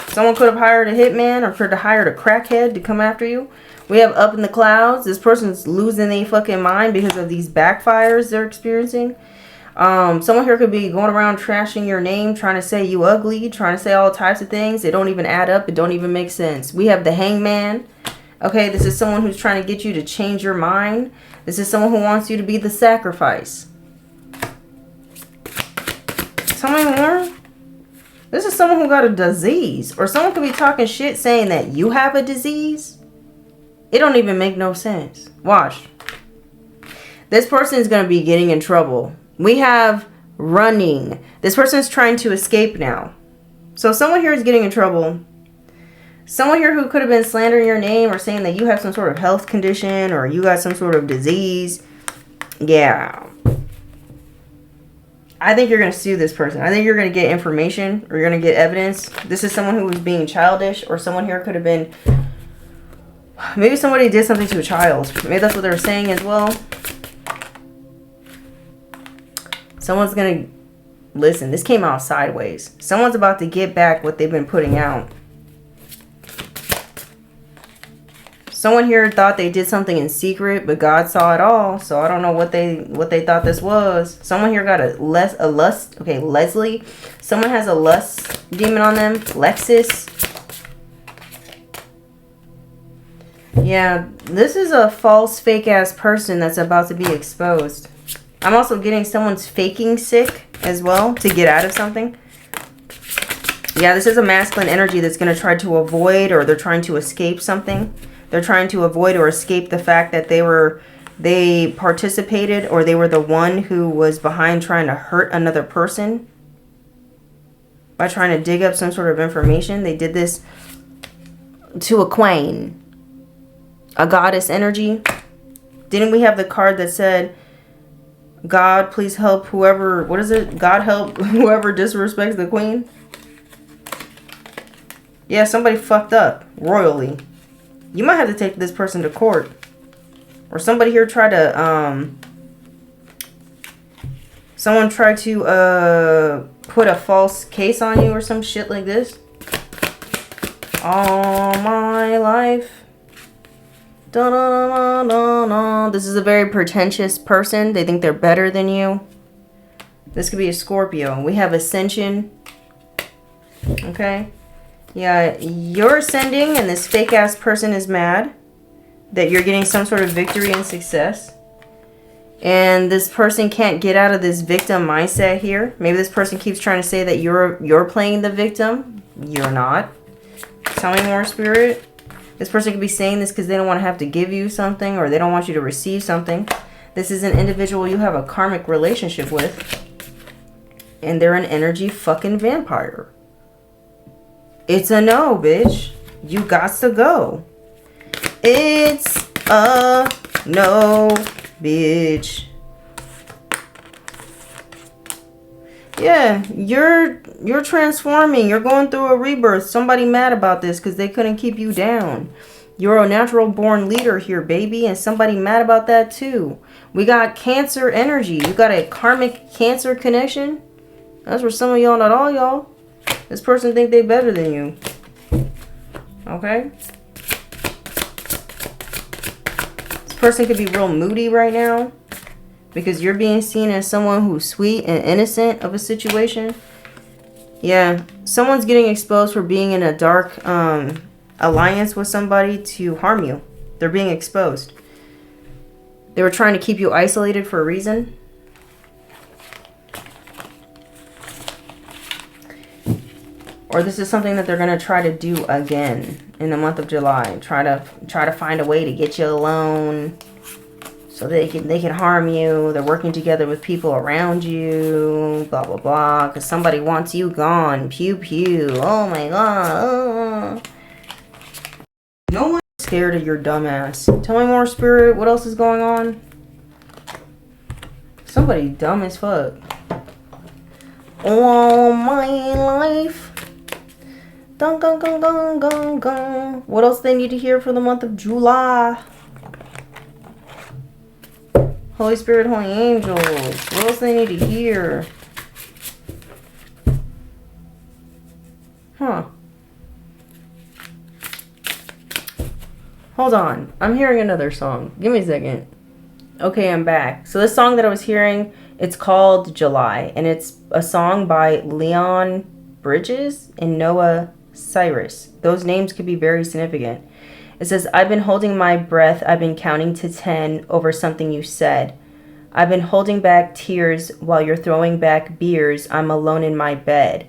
Someone could have hired a hitman or could have hired a crackhead to come after you. We have Up in the Clouds. This person's losing their fucking mind because of these backfires they're experiencing. Someone here could be going around trashing your name, trying to say you ugly, trying to say all types of things. They don't even add up. It don't even make sense. We have the Hangman. Okay, this is someone who's trying to get you to change your mind. This is someone who wants you to be the sacrifice. Tell me more. This is someone who got a disease. Or someone could be talking shit saying that you have a disease. It don't even make no sense. Watch. This person is going to be getting in trouble. We have running. This person is trying to escape now. So someone here is getting in trouble. Someone here who could have been slandering your name or saying that you have some sort of health condition or you got some sort of disease. Yeah. I think you're going to sue this person. I think you're going to get information or you're going to get evidence. This is someone who was being childish, or someone here could have been... Maybe somebody did something to a child. Maybe that's what they were saying as well. Someone's going to... Listen, this came out sideways. Someone's about to get back what they've been putting out. Someone here thought they did something in secret, but God saw it all. So I don't know what they thought this was. Someone here got a lust. Okay, Leslie. Someone has a lust demon on them. Lexus. Yeah, this is a false, fake-ass person that's about to be exposed. I'm also getting someone's faking sick as well to get out of something. Yeah, this is a masculine energy that's going to try to avoid or they're trying to escape something. They're trying to avoid or escape the fact that they participated, or they were the one who was behind trying to hurt another person by trying to dig up some sort of information. They did this to a queen, a goddess energy. Didn't we have the card that said, God, please help whoever, what is it? God help whoever disrespects the queen? Yeah, somebody fucked up royally. You might have to take this person to court. Or somebody here tried to, someone tried to, put a false case on you or some shit like this. All my life. Da, da, da, da, da. This is a very pretentious person. They think they're better than you. This could be a Scorpio. We have Ascension. Okay. Yeah, you're ascending and this fake ass person is mad that you're getting some sort of victory and success. And this person can't get out of this victim mindset here. Maybe this person keeps trying to say that you're playing the victim. You're not. Tell me more, Spirit. This person could be saying this because they don't want to have to give you something, or they don't want you to receive something. This is an individual you have a karmic relationship with. And they're an energy fucking vampire. It's a no, bitch. You got to go. It's a no, bitch. Yeah, you're transforming. You're going through a rebirth. Somebody mad about this because they couldn't keep you down. You're a natural born leader here, baby. And somebody mad about that too. We got Cancer energy. You got a karmic Cancer connection. That's for some of y'all, not all y'all. This person think they better than you. Okay? This person could be real moody right now, because you're being seen as someone who's sweet and innocent of a situation. Yeah, someone's getting exposed for being in a dark alliance with somebody to harm you. They're being exposed. They were trying to keep you isolated for a reason. Or this is something that they're going to try to do again in the month of July. Try to find a way to get you alone, so they can harm you. They're working together with people around you, blah, blah, blah, because somebody wants you gone. Pew, pew. Oh, my God. No one's scared of your dumbass. Tell me more, Spirit. What else is going on? Somebody dumb as fuck. All my life. Dun, dun, dun, dun, dun, dun. What else they need to hear for the month of July? Holy Spirit, Holy Angels. What else they need to hear? Huh. Hold on. I'm hearing another song. Give me a second. Okay, I'm back. So this song that I was hearing, it's called July. And it's a song by Leon Bridges and Noah Cyrus. Those names could be very significant. It says, I've been holding my breath. I've been counting to 10 over something you said. I've been holding back tears while you're throwing back beers. I'm alone in my bed.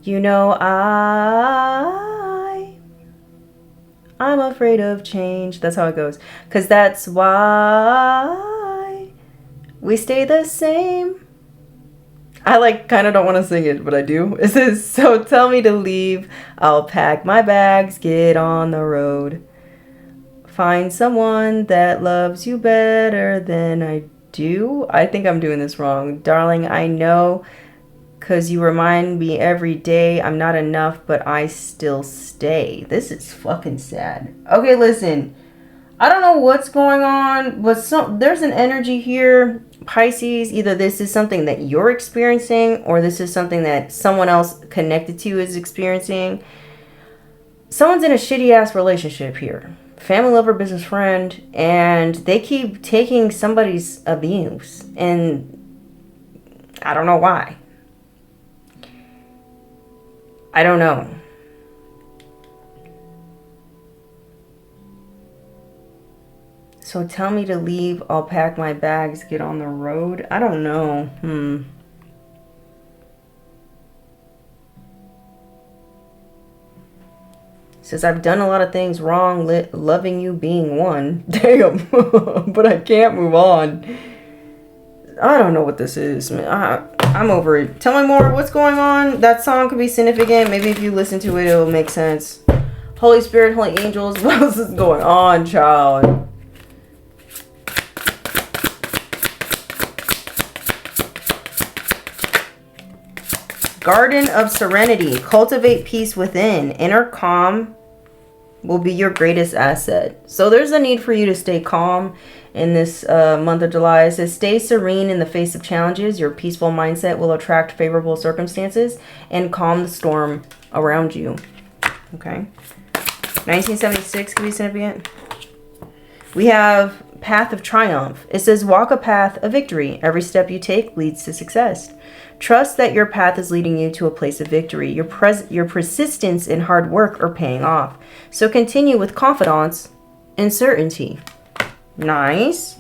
You know, I'm afraid of change. That's how it goes. 'Cause that's why we stay the same. I kind of don't want to sing it, but I do. It says, so tell me to leave. I'll pack my bags, get on the road. Find someone that loves you better than I do. I think I'm doing this wrong. Darling, I know, 'cause you remind me every day I'm not enough, but I still stay. This is fucking sad. Okay, listen. I don't know what's going on, but there's an energy here, Pisces. Either this is something that you're experiencing, or this is something that someone else connected to you is experiencing. Someone's in a shitty ass relationship here. Family, lover, business friend, and they keep taking somebody's abuse, and I don't know why. I don't know. So tell me to leave. I'll pack my bags, get on the road. I don't know. Says, I've done a lot of things wrong, loving you being one. Damn. But I can't move on. I don't know what this is. I'm over it. Tell me more. What's going on? That song could be significant. Maybe if you listen to it, it'll make sense. Holy Spirit, Holy Angels. What else is going on, child? Garden of Serenity. Cultivate peace within. Inner calm will be your greatest asset. So there's a need for you to stay calm in this month of July. It says, stay serene in the face of challenges. Your peaceful mindset will attract favorable circumstances and calm the storm around you. Okay. 1976 could be significant. We have Path of Triumph. It says, walk a path of victory. Every step you take leads to success. Trust that your path is leading you to a place of victory. Your persistence and hard work are paying off. So continue with confidence and certainty. Nice.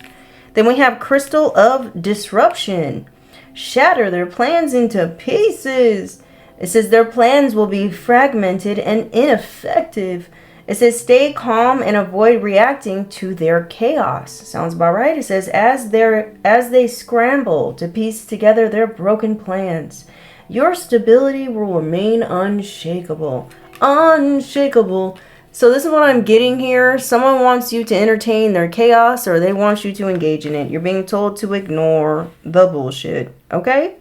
Then we have Crystal of Disruption. Shatter their plans into pieces. It says their plans will be fragmented and ineffective. It says stay calm and avoid reacting to their chaos. Sounds about right. It says as they scramble to piece together their broken plans, your stability will remain unshakable. Unshakable. So this is what I'm getting here. Someone wants you to entertain their chaos, or they want you to engage in it. You're being told to ignore the bullshit. Okay?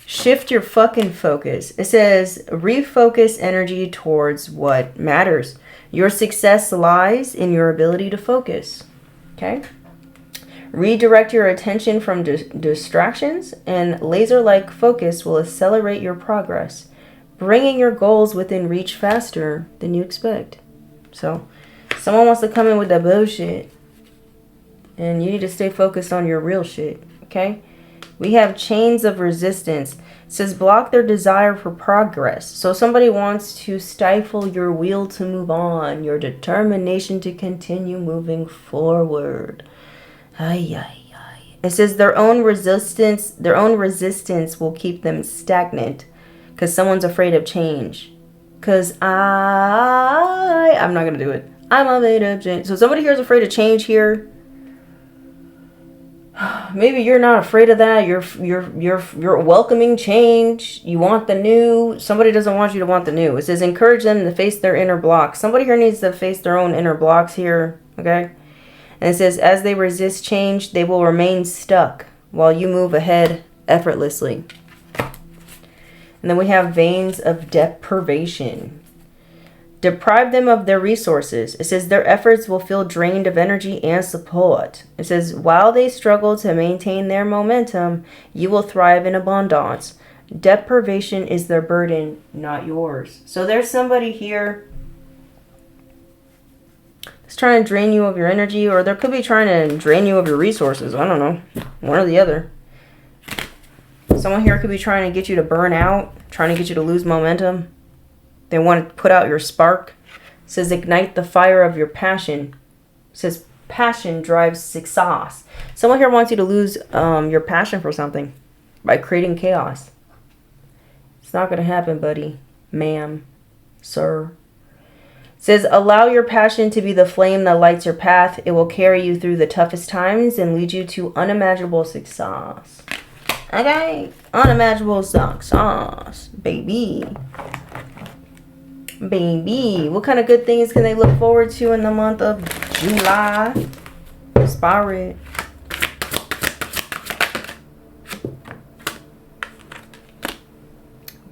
Shift your fucking focus. It says refocus energy towards what matters. Your success lies in your ability to focus. Okay? Redirect your attention from distractions, and laser-like focus will accelerate your progress, bringing your goals within reach faster than you expect. So, someone wants to come in with that bullshit, and you need to stay focused on your real shit. Okay? We have chains of resistance. It says block their desire for progress. So somebody wants to stifle your will to move on, your determination to continue moving forward. Ay, ay, ay. It says their own resistance will keep them stagnant because someone's afraid of change. Because I'm not going to do it. I'm afraid of change. So somebody here is afraid of change here. Maybe you're not afraid of that. You're welcoming change. You want the new. Somebody doesn't want you to want the new. It says encourage them to face their inner blocks. Somebody here needs to face their own inner blocks here. Okay. And it says as they resist change, they will remain stuck while you move ahead effortlessly. And then we have veins of deprivation. Deprive them of their resources. It says their efforts will feel drained of energy and support. It says while they struggle to maintain their momentum, you will thrive in abundance. Deprivation is their burden, not yours. So there's somebody here that's trying to drain you of your energy, or there could be trying to drain you of your resources. I don't know. One or the other. Someone here could be trying to get you to burn out, trying to get you to lose momentum. They want to put out your spark. It says ignite the fire of your passion. It says passion drives success. Someone here wants you to lose your passion for something by creating chaos. It's not going to happen, buddy, ma'am, sir. It says allow your passion to be the flame that lights your path. It will carry you through the toughest times and lead you to unimaginable success. Okay, unimaginable success, baby. Baby, what kind of good things can they look forward to in the month of July? Spirit.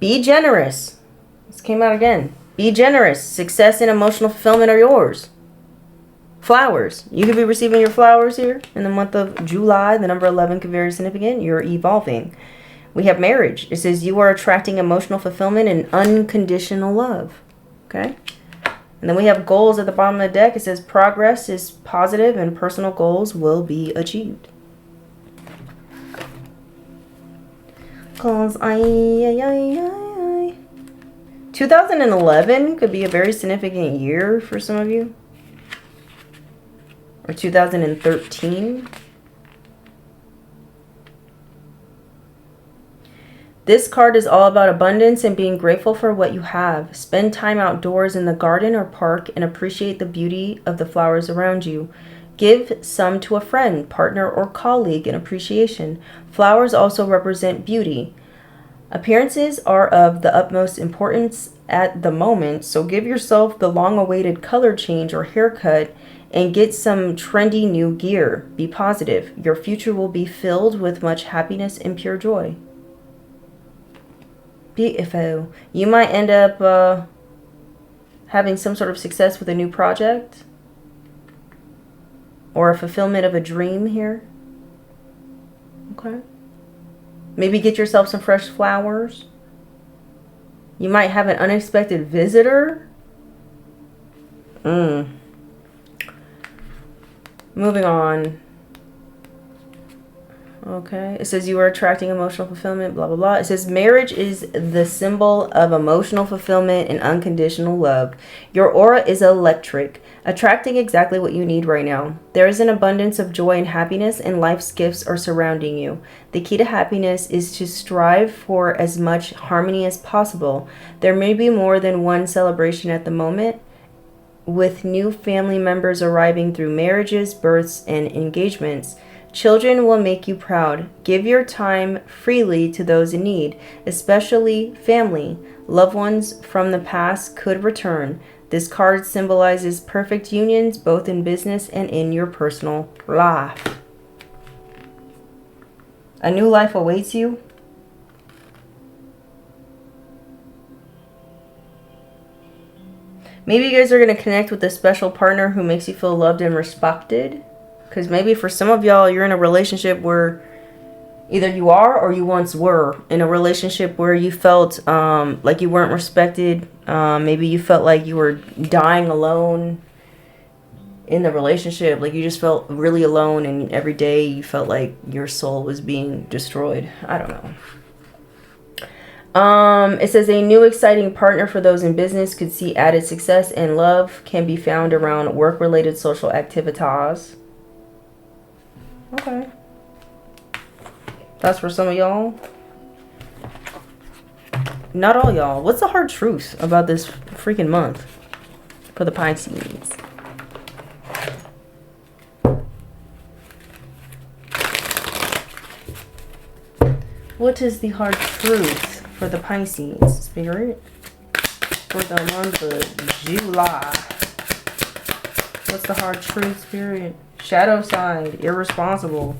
Be generous. This came out again. Be generous. Success and emotional fulfillment are yours. Flowers. You could be receiving your flowers here in the month of July. The number 11 could be very significant. You're evolving. We have marriage. It says you are attracting emotional fulfillment and unconditional love. Okay. And then we have goals at the bottom of the deck. It says progress is positive and personal goals will be achieved. Cause 2011 could be a very significant year for some of you. Or 2013. This card is all about abundance and being grateful for what you have. Spend time outdoors in the garden or park and appreciate the beauty of the flowers around you. Give some to a friend, partner, or colleague in appreciation. Flowers also represent beauty. Appearances are of the utmost importance at the moment, so give yourself the long-awaited color change or haircut and get some trendy new gear. Be positive. Your future will be filled with much happiness and pure joy. Beautiful. You might end up having some sort of success with a new project or a fulfillment of a dream here. Okay. Maybe get yourself some fresh flowers. You might have an unexpected visitor. Moving on. Okay. It says you are attracting emotional fulfillment, blah, blah, blah. It says marriage is the symbol of emotional fulfillment and unconditional love. Your aura is electric, attracting exactly what you need right now. There is an abundance of joy and happiness, and life's gifts are surrounding you. The key to happiness is to strive for as much harmony as possible. There may be more than one celebration at the moment, with new family members arriving through marriages, births, and engagements. Children will make you proud. Give your time freely to those in need, especially family. Loved ones from the past could return. This card symbolizes perfect unions both in business and in your personal life. A new life awaits you. Maybe you guys are going to connect with a special partner who makes you feel loved and respected. Because maybe for some of y'all, you're in a relationship where either you are or you once were in a relationship where you felt like you weren't respected. Maybe you felt like you were dying alone in the relationship. Like you just felt really alone, and every day you felt like your soul was being destroyed. I don't know. It says a new exciting partner for those in business could see added success, and love can be found around work-related social activities. Okay. That's for some of y'all. Not all y'all. What's the hard truth about this freaking month for the Pisces? What is the hard truth for the Pisces, Spirit? For the month of July. What's the hard truth, Spirit? Shadow side, irresponsible.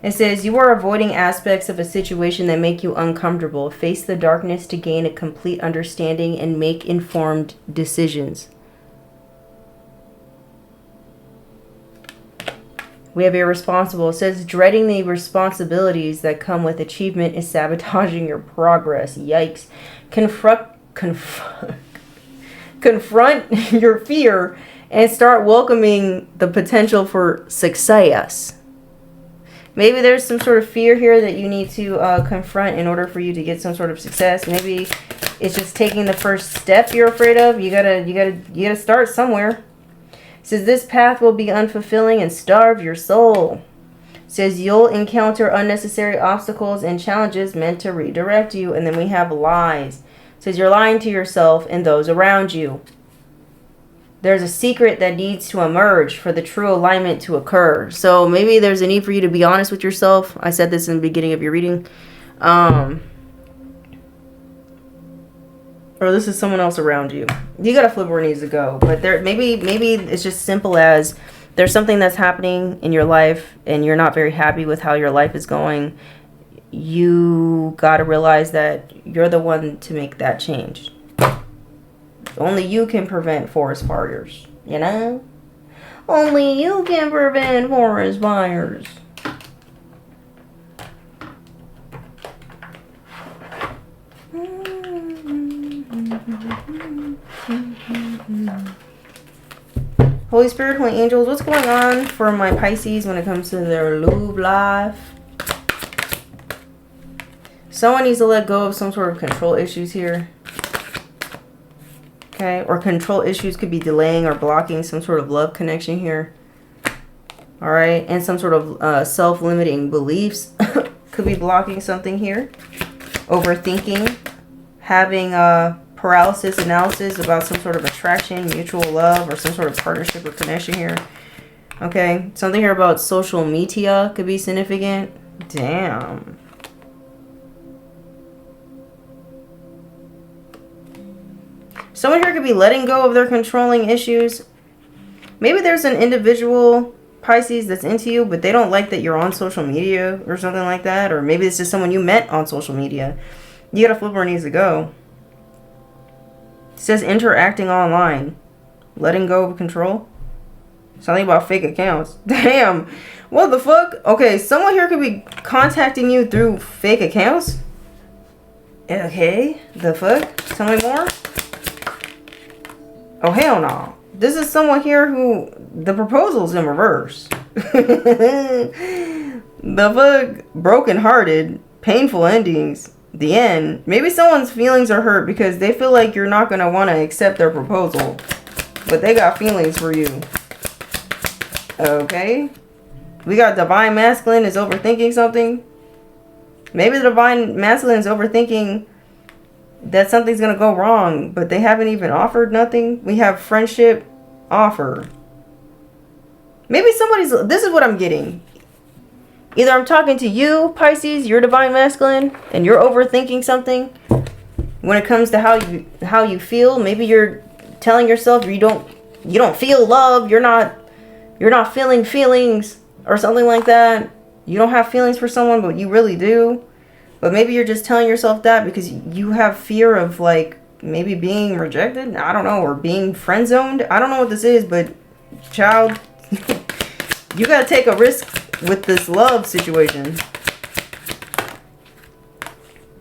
It says you are avoiding aspects of a situation that make you uncomfortable. Face the darkness to gain a complete understanding and make informed decisions. We have irresponsible. It says dreading the responsibilities that come with achievement is sabotaging your progress. Yikes. Confront your fear and start welcoming the potential for success. Maybe there's some sort of fear here that you need to confront in order for you to get some sort of success. Maybe it's just taking the first step you're afraid of. You gotta start somewhere. It says this path will be unfulfilling and starve your soul. It says you'll encounter unnecessary obstacles and challenges meant to redirect you. And then we have lies. It says you're lying to yourself and those around you. There's a secret that needs to emerge for the true alignment to occur. So maybe there's a need for you to be honest with yourself. I said this in the beginning of your reading. Or this is someone else around you. You gotta flip where it needs to go. But there maybe it's just simple as there's something that's happening in your life and you're not very happy with how your life is going. You gotta realize that you're the one to make that change. Only you can prevent forest fires, you know? Only you can prevent forest fires. Holy Spirit, Holy Angels, what's going on for my Pisces when it comes to their love life? Someone needs to let go of some sort of control issues here. Okay, or control issues could be delaying or blocking some sort of love connection here. All right, and some sort of self-limiting beliefs could be blocking something here. overthinking, having paralysis analysis about some sort of attraction, mutual love, or some sort of partnership or connection here. Okay, something here about social media could be significant. Damn. Someone here could be letting go of their controlling issues. Maybe there's an individual, Pisces, that's into you, but they don't like that you're on social media or something like that. Or maybe it's just someone you met on social media. You gotta flip where it needs to go. It says interacting online. Letting go of control. Something about fake accounts. Damn. What the fuck? Okay, someone here could be contacting you through fake accounts. Okay, the fuck? Tell me more. Oh, hell no. This is someone here who the proposal's in reverse. The fuck? Broken-hearted, painful endings, the end. Maybe someone's feelings are hurt because they feel like you're not going to want to accept their proposal. But they got feelings for you. Okay. We got divine masculine is overthinking something. Maybe the divine masculine is overthinking that something's going to go wrong, but they haven't even offered nothing. We have friendship offer. Maybe somebody's, this is what I'm getting. Either I'm talking to you, Pisces, you're divine masculine, and you're overthinking something when it comes to how you feel. Maybe you're telling yourself you don't feel love, you're not feeling feelings or something like that. You don't have feelings for someone, but you really do. But maybe you're just telling yourself that because you have fear of, like, maybe being rejected. I don't know. Or being friend zoned. I don't know what this is, but child, you got to take a risk with this love situation.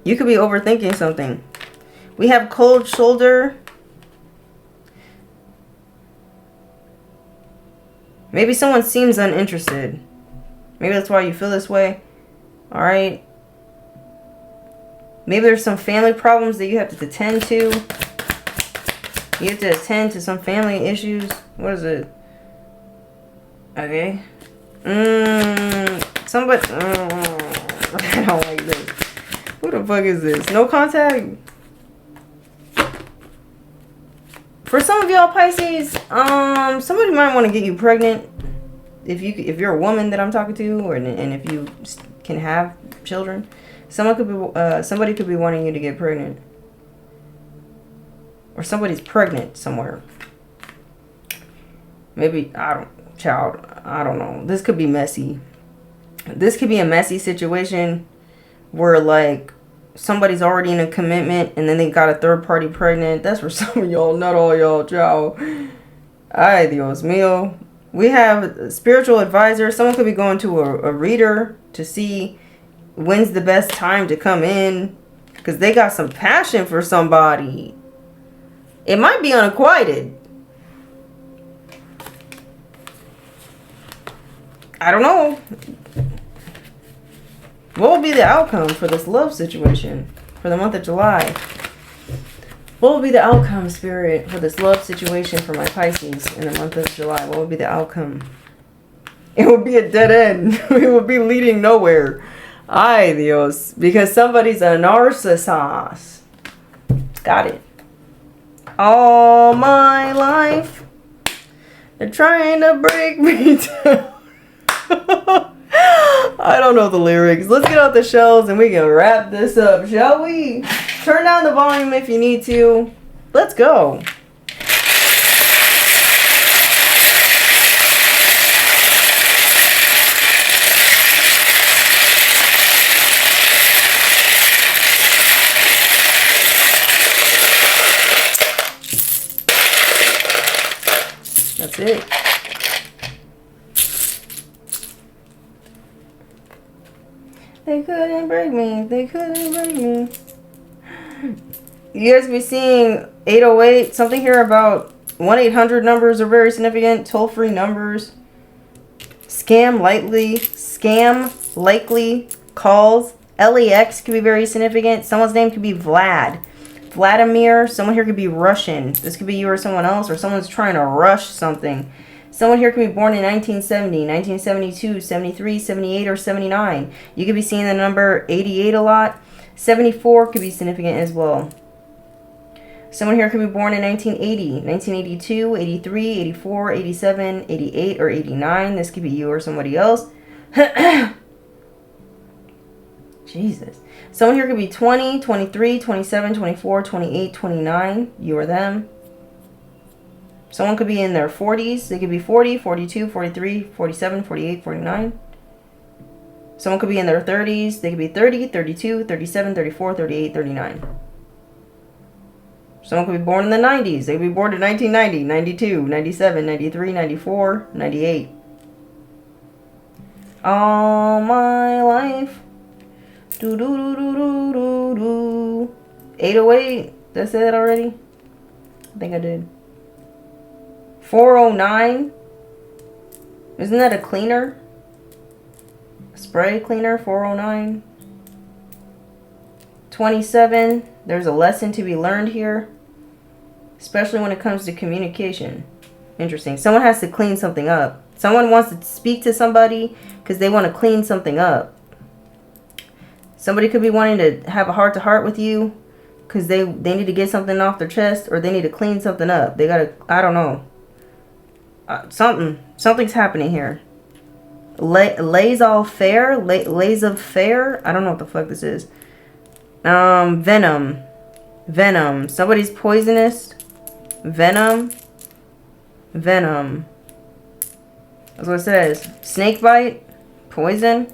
You could be overthinking something. We have cold shoulder. Maybe someone seems uninterested. Maybe that's why you feel this way. All right. Maybe there's some family problems that you have to attend to. You have to attend to some family issues. What is it? Okay. Somebody. I don't like this. Who the fuck is this? No contact? For some of y'all Pisces, somebody might want to get you pregnant. If you're a woman that I'm talking to, and if you can have children. Somebody could be wanting you to get pregnant. Or somebody's pregnant somewhere. Maybe, I don't know. This could be messy. This could be a messy situation where, like, somebody's already in a commitment and then they got a third party pregnant. That's for some of y'all, not all y'all, child. Ay, Dios mío. We have a spiritual advisor. Someone could be going to a reader to see when's the best time to come in, because they got some passion for somebody. It might be unrequited. I don't know. What will be the outcome for this love situation for the month of July? What will be the outcome, Spirit, for this love situation for my Pisces in the month of July? What will be the outcome? It will be a dead end. It will be leading nowhere. Ay, Dios. Because somebody's a narcissist. Got it. All my life, they're trying to break me down. I don't know the lyrics. Let's get out the shells and we can wrap this up, shall we? Turn down the volume if you need to. Let's go. That's it. They couldn't break me. They couldn't break me. You guys be seeing 808. Something here about 1-800 numbers are very significant. Toll-free numbers. Scam likely calls. LEX could be very significant. Someone's name could be Vlad. Vladimir. Someone here could be Russian. This could be you or someone else, or someone's trying to rush something. Someone here could be born in 1970, 1972, 73, 78, or 79. You could be seeing the number 88 a lot. 74 could be significant as well. Someone here could be born in 1980, 1982, 83, 84, 87, 88, or 89. This could be you or somebody else. Jesus. Someone here could be 20, 23, 27, 24, 28, 29. You or them. Someone could be in their 40s. They could be 40, 42, 43, 47, 48, 49. Someone could be in their 30s. They could be 30, 32, 37, 34, 38, 39. Someone could be born in the 90s. They could be born in 1990, 92, 97, 93, 94, 98. All my life. Do do do do do do do. 808. That's it already? I think I did. 409. Isn't that a cleaner? A spray cleaner, 409. 27. There's a lesson to be learned here. Especially when it comes to communication. Interesting. Someone has to clean something up. Someone wants to speak to somebody because they want to clean something up. Somebody could be wanting to have a heart-to-heart with you because they need to get something off their chest, or they need to clean something up. They gotta, I don't know. Something's happening here. Lays of fair. I don't know what the fuck this is. Venom. Somebody's poisonous. Venom. That's what it says. Snake bite. Poison.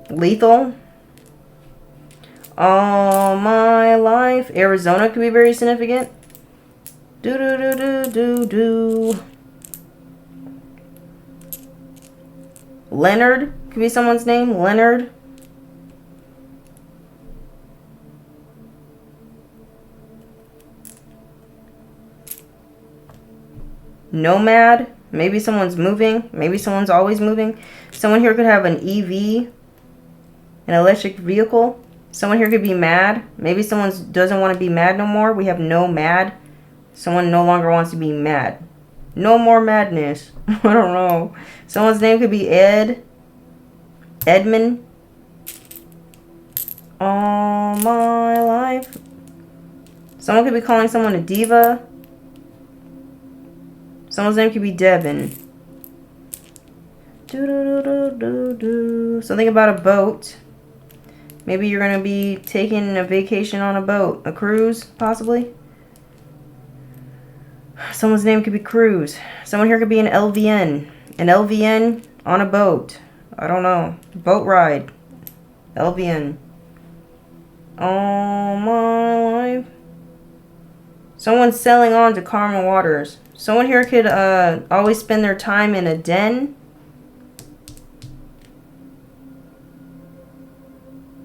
Lethal. All my life. Arizona could be very significant. Do. Leonard could be someone's name. Leonard. Nomad. Maybe someone's moving. Maybe someone's always moving. Someone here could have an EV. An electric vehicle. Someone here could be mad. Maybe someone doesn't want to be mad no more. We have no mad. Someone no longer wants to be mad. No more madness. I don't know. Someone's name could be Ed. Edmund. All my life. Someone could be calling someone a diva. Someone's name could be Devin. Something about a boat. Maybe you're going to be taking a vacation on a boat. A cruise, possibly. Someone's name could be Cruz. Someone here could be an LVN. An LVN on a boat. I don't know. Boat ride. LVN. All my life. Someone's selling on to Karma Waters. Someone here could always spend their time in a den.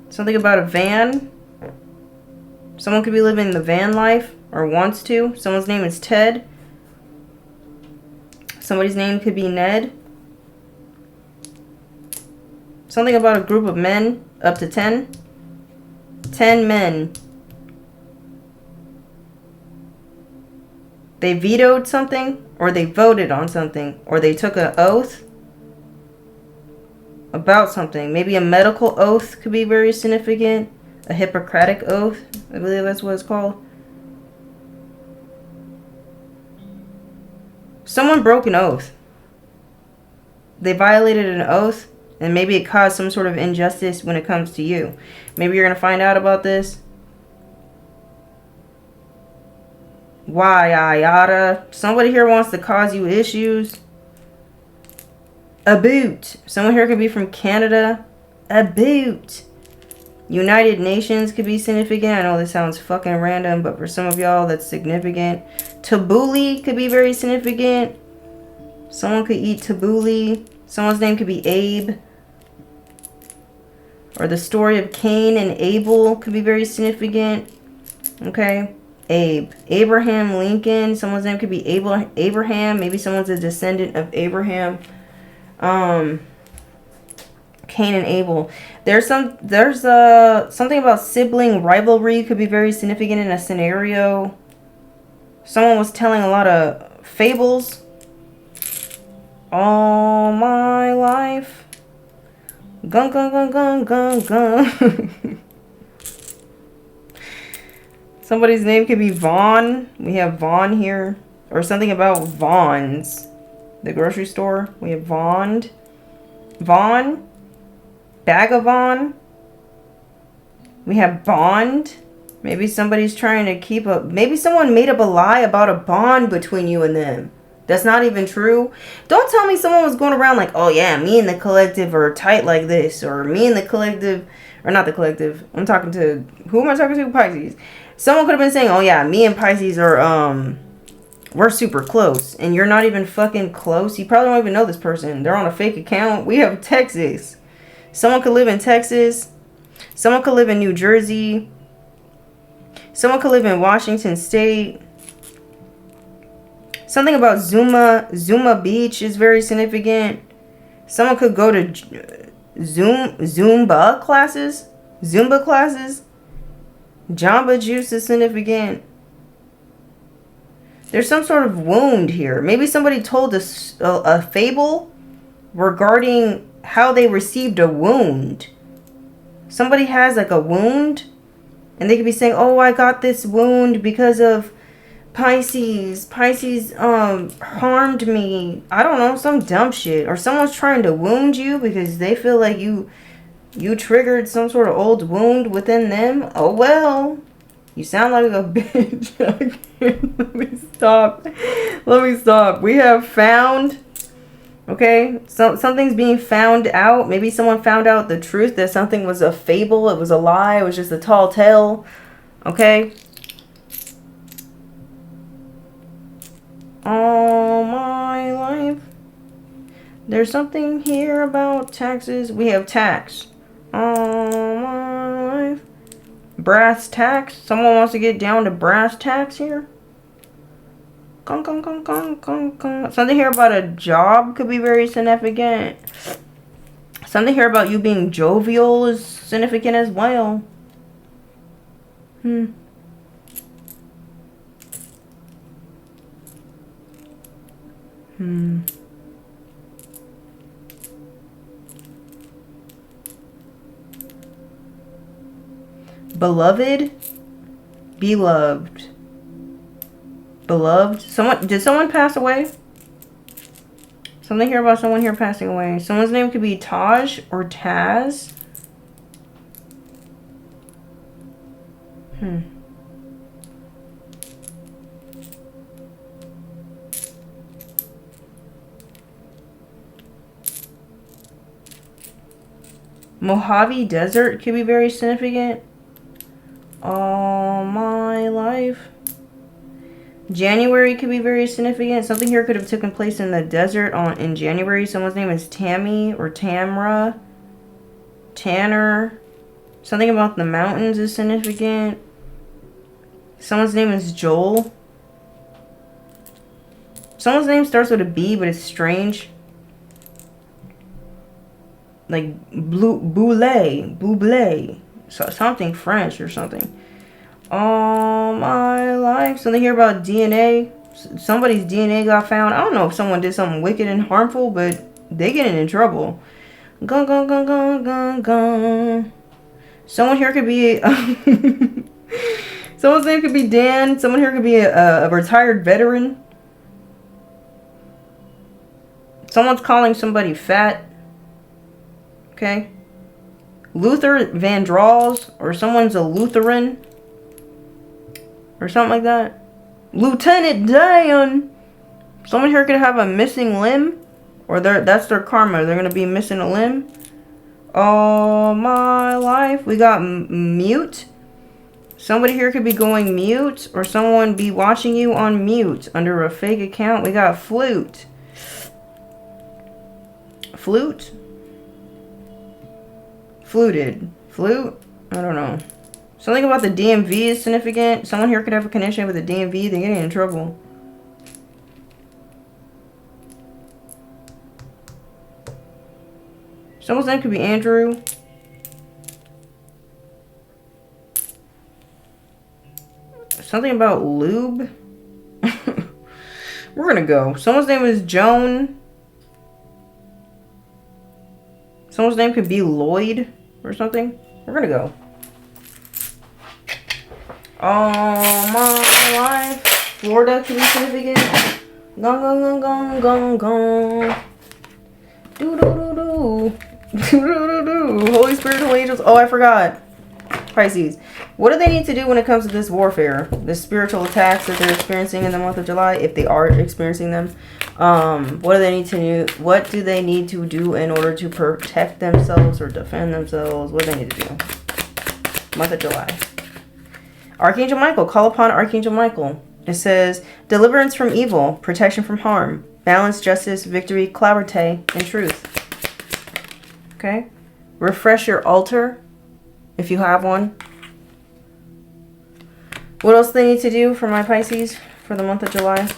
Something about a van. Someone could be living the van life or wants to. Someone's name is Ted. Somebody's name could be Ned. Something about a group of men up to 10. 10 men. They vetoed something, or they voted on something, or they took an oath about something. Maybe a medical oath could be very significant. A Hippocratic oath, I believe that's what it's called. Someone broke an oath. They violated an oath, and maybe it caused some sort of injustice when it comes to you. Maybe you're going to find out about this. Yada. Somebody here wants to cause you issues. A boot. Someone here could be from Canada. A boot. United Nations could be significant. I know this sounds fucking random, but for some of y'all, that's significant. Tabbouleh could be very significant. Someone could eat tabbouleh. Someone's name could be Abe. Or the story of Cain and Abel could be very significant. Okay. Abe. Abraham Lincoln. Someone's name could be Abraham. Maybe someone's a descendant of Abraham. Cain and Abel. There's something about sibling rivalry could be very significant in a scenario. Someone was telling a lot of fables. All my life. Gun. Somebody's name could be Vaughn. We have Vaughn here. Or something about Vaughn's. The grocery store. We have Vaughn. Vaughn. Bagavon. We have bond. Maybe somebody's trying to keep up. Maybe someone made up a lie about a bond between you and them. That's not even true. Don't tell me someone was going around like, oh yeah, me and the collective are tight like this. Or me and the collective, or not the collective. I'm talking to, who am I talking to? Pisces. Someone could have been saying, oh yeah, me and Pisces are, we're super close. And you're not even fucking close. You probably don't even know this person. They're on a fake account. We have Texas. Someone could live in Texas. Someone could live in New Jersey. Someone could live in Washington State. Something about Zuma Beach is very significant. Someone could go to Zumba classes. Jamba Juice is significant. There's some sort of wound here. Maybe somebody told us a fable regarding how they received a wound. Somebody has like a wound and they could be saying, oh, I got this wound because of Pisces. Pisces harmed me. I don't know, some dumb shit. Or someone's trying to wound you because they feel like you triggered some sort of old wound within them. Oh well. You sound like a bitch. Let me stop. We have found. Okay, so something's being found out. Maybe someone found out the truth that something was a fable. It was a lie. It was just a tall tale. Okay. All my life. There's something here about taxes. We have tax. All my life. Brass tacks. Someone wants to get down to brass tacks here. Something here about a job could be very significant. Something here about you being jovial is significant as well. Beloved. Beloved. Did someone pass away? Something here about someone here passing away. Someone's name could be Taj or Taz. Mojave Desert could be very significant. All my life. January could be very significant. Something here could have taken place in the desert in January. Someone's name is Tammy or Tamra. Tanner. Something about the mountains is significant. Someone's name is Joel. Someone's name starts with a B, but it's strange. Like Buble. So, something French or something. All my life. Something here about DNA. Somebody's DNA got found. I don't know if someone did something wicked and harmful, but they getting in trouble. Gun, gun, gun, gun, gun, gun. Someone here could be... someone's name could be Dan. Someone here could be a retired veteran. Someone's calling somebody fat. Okay. Luther Vandross. Or someone's a Lutheran. Or something like that. Lieutenant Dan. Someone here could have a missing limb. Or that's their karma. They're going to be missing a limb. All my life. We got mute. Somebody here could be going mute. Or someone be watching you on mute. Under a fake account. We got flute. Flute? Fluted. Flute? I don't know. Something about the DMV is significant. Someone here could have a connection with the DMV. They're getting in trouble. Someone's name could be Andrew. Something about lube. We're gonna go. Someone's name is Joan. Someone's name could be Lloyd or something. We're gonna go. All my life. Florida, can you sing it again? Gong, gong, gong, gong, gong, gong. Do, do, do, do. Do, do, do, do. Holy Spirit, holy angels. Oh, I forgot. Pisces. What do they need to do when it comes to this warfare? The spiritual attacks that they're experiencing in the month of July, if they are experiencing them. What do they need to do? What do they need to do in order to protect themselves or defend themselves? What do they need to do? Month of July. Archangel Michael. Call upon Archangel Michael. It says, deliverance from evil, protection from harm, balance, justice, victory, clarity, and truth. Okay? Refresh your altar, if you have one. What else do they need to do for my Pisces for the month of July?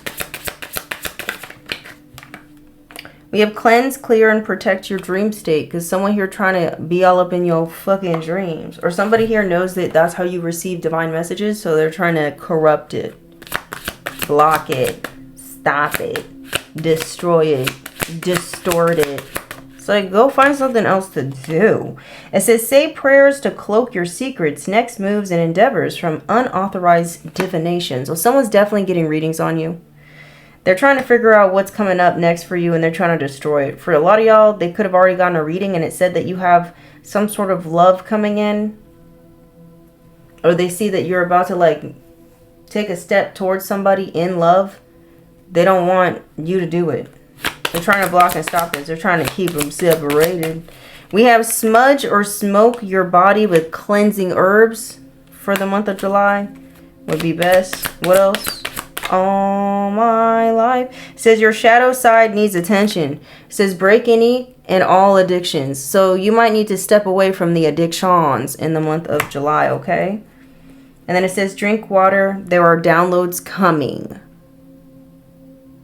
We have cleanse, clear, and protect your dream state. Because someone here trying to be all up in your fucking dreams. Or somebody here knows that that's how you receive divine messages. So they're trying to corrupt it. Block it. Stop it. Destroy it. Distort it. It's like, go find something else to do. It says, say prayers to cloak your secrets, next moves, and endeavors from unauthorized divination. So someone's definitely getting readings on you. They're trying to figure out what's coming up next for you, and they're trying to destroy it. For a lot of y'all, they could have already gotten a reading, and it said that you have some sort of love coming in. Or they see that you're about to, like, take a step towards somebody in love. They don't want you to do it. They're trying to block and stop this. They're trying to keep them separated. We have smudge or smoke your body with cleansing herbs for the month of July. Would be best. What else? All my life. It says your shadow side needs attention. It says break any and all addictions. So you might need to step away from the addictions in the month of July, okay? And then it says drink water. There are downloads coming.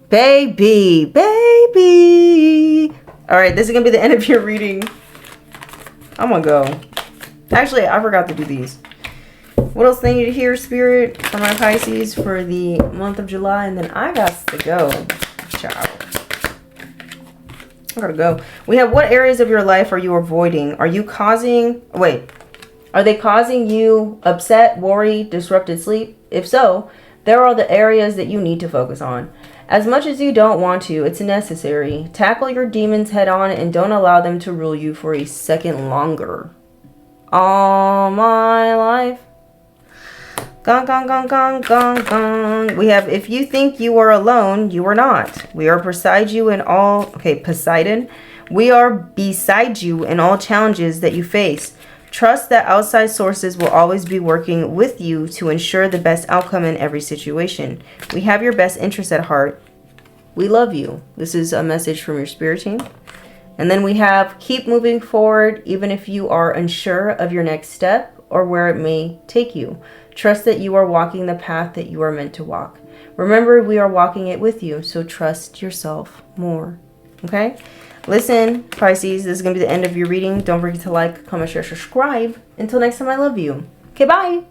Baby, baby. All right, this is going to be the end of your reading. I'm going to go. Actually, I forgot to do these. What else they need to hear, Spirit, for my Pisces for the month of July? And then I got to go. Ciao. I got to go. We have what areas of your life are you avoiding? Are you causing... Wait. Are they causing you upset, worry, disrupted sleep? If so, there are the areas that you need to focus on. As much as you don't want to, it's necessary. Tackle your demons head on and don't allow them to rule you for a second longer. All my life. Gong, gong, gong, gong, gong, gong. We have, if you think you are alone, you are not. We are beside you in all, okay, Poseidon. We are beside you in all challenges that you face. Trust that outside sources will always be working with you to ensure the best outcome in every situation. We have your best interest at heart. We love you. This is a message from your spirit team. And then we have keep moving forward even if you are unsure of your next step or where it may take you. Trust that you are walking the path that you are meant to walk. Remember, we are walking it with you, so trust yourself more. Okay? Listen, Pisces, this is going to be the end of your reading. Don't forget to like, comment, share, subscribe. Until next time, I love you. Okay, bye.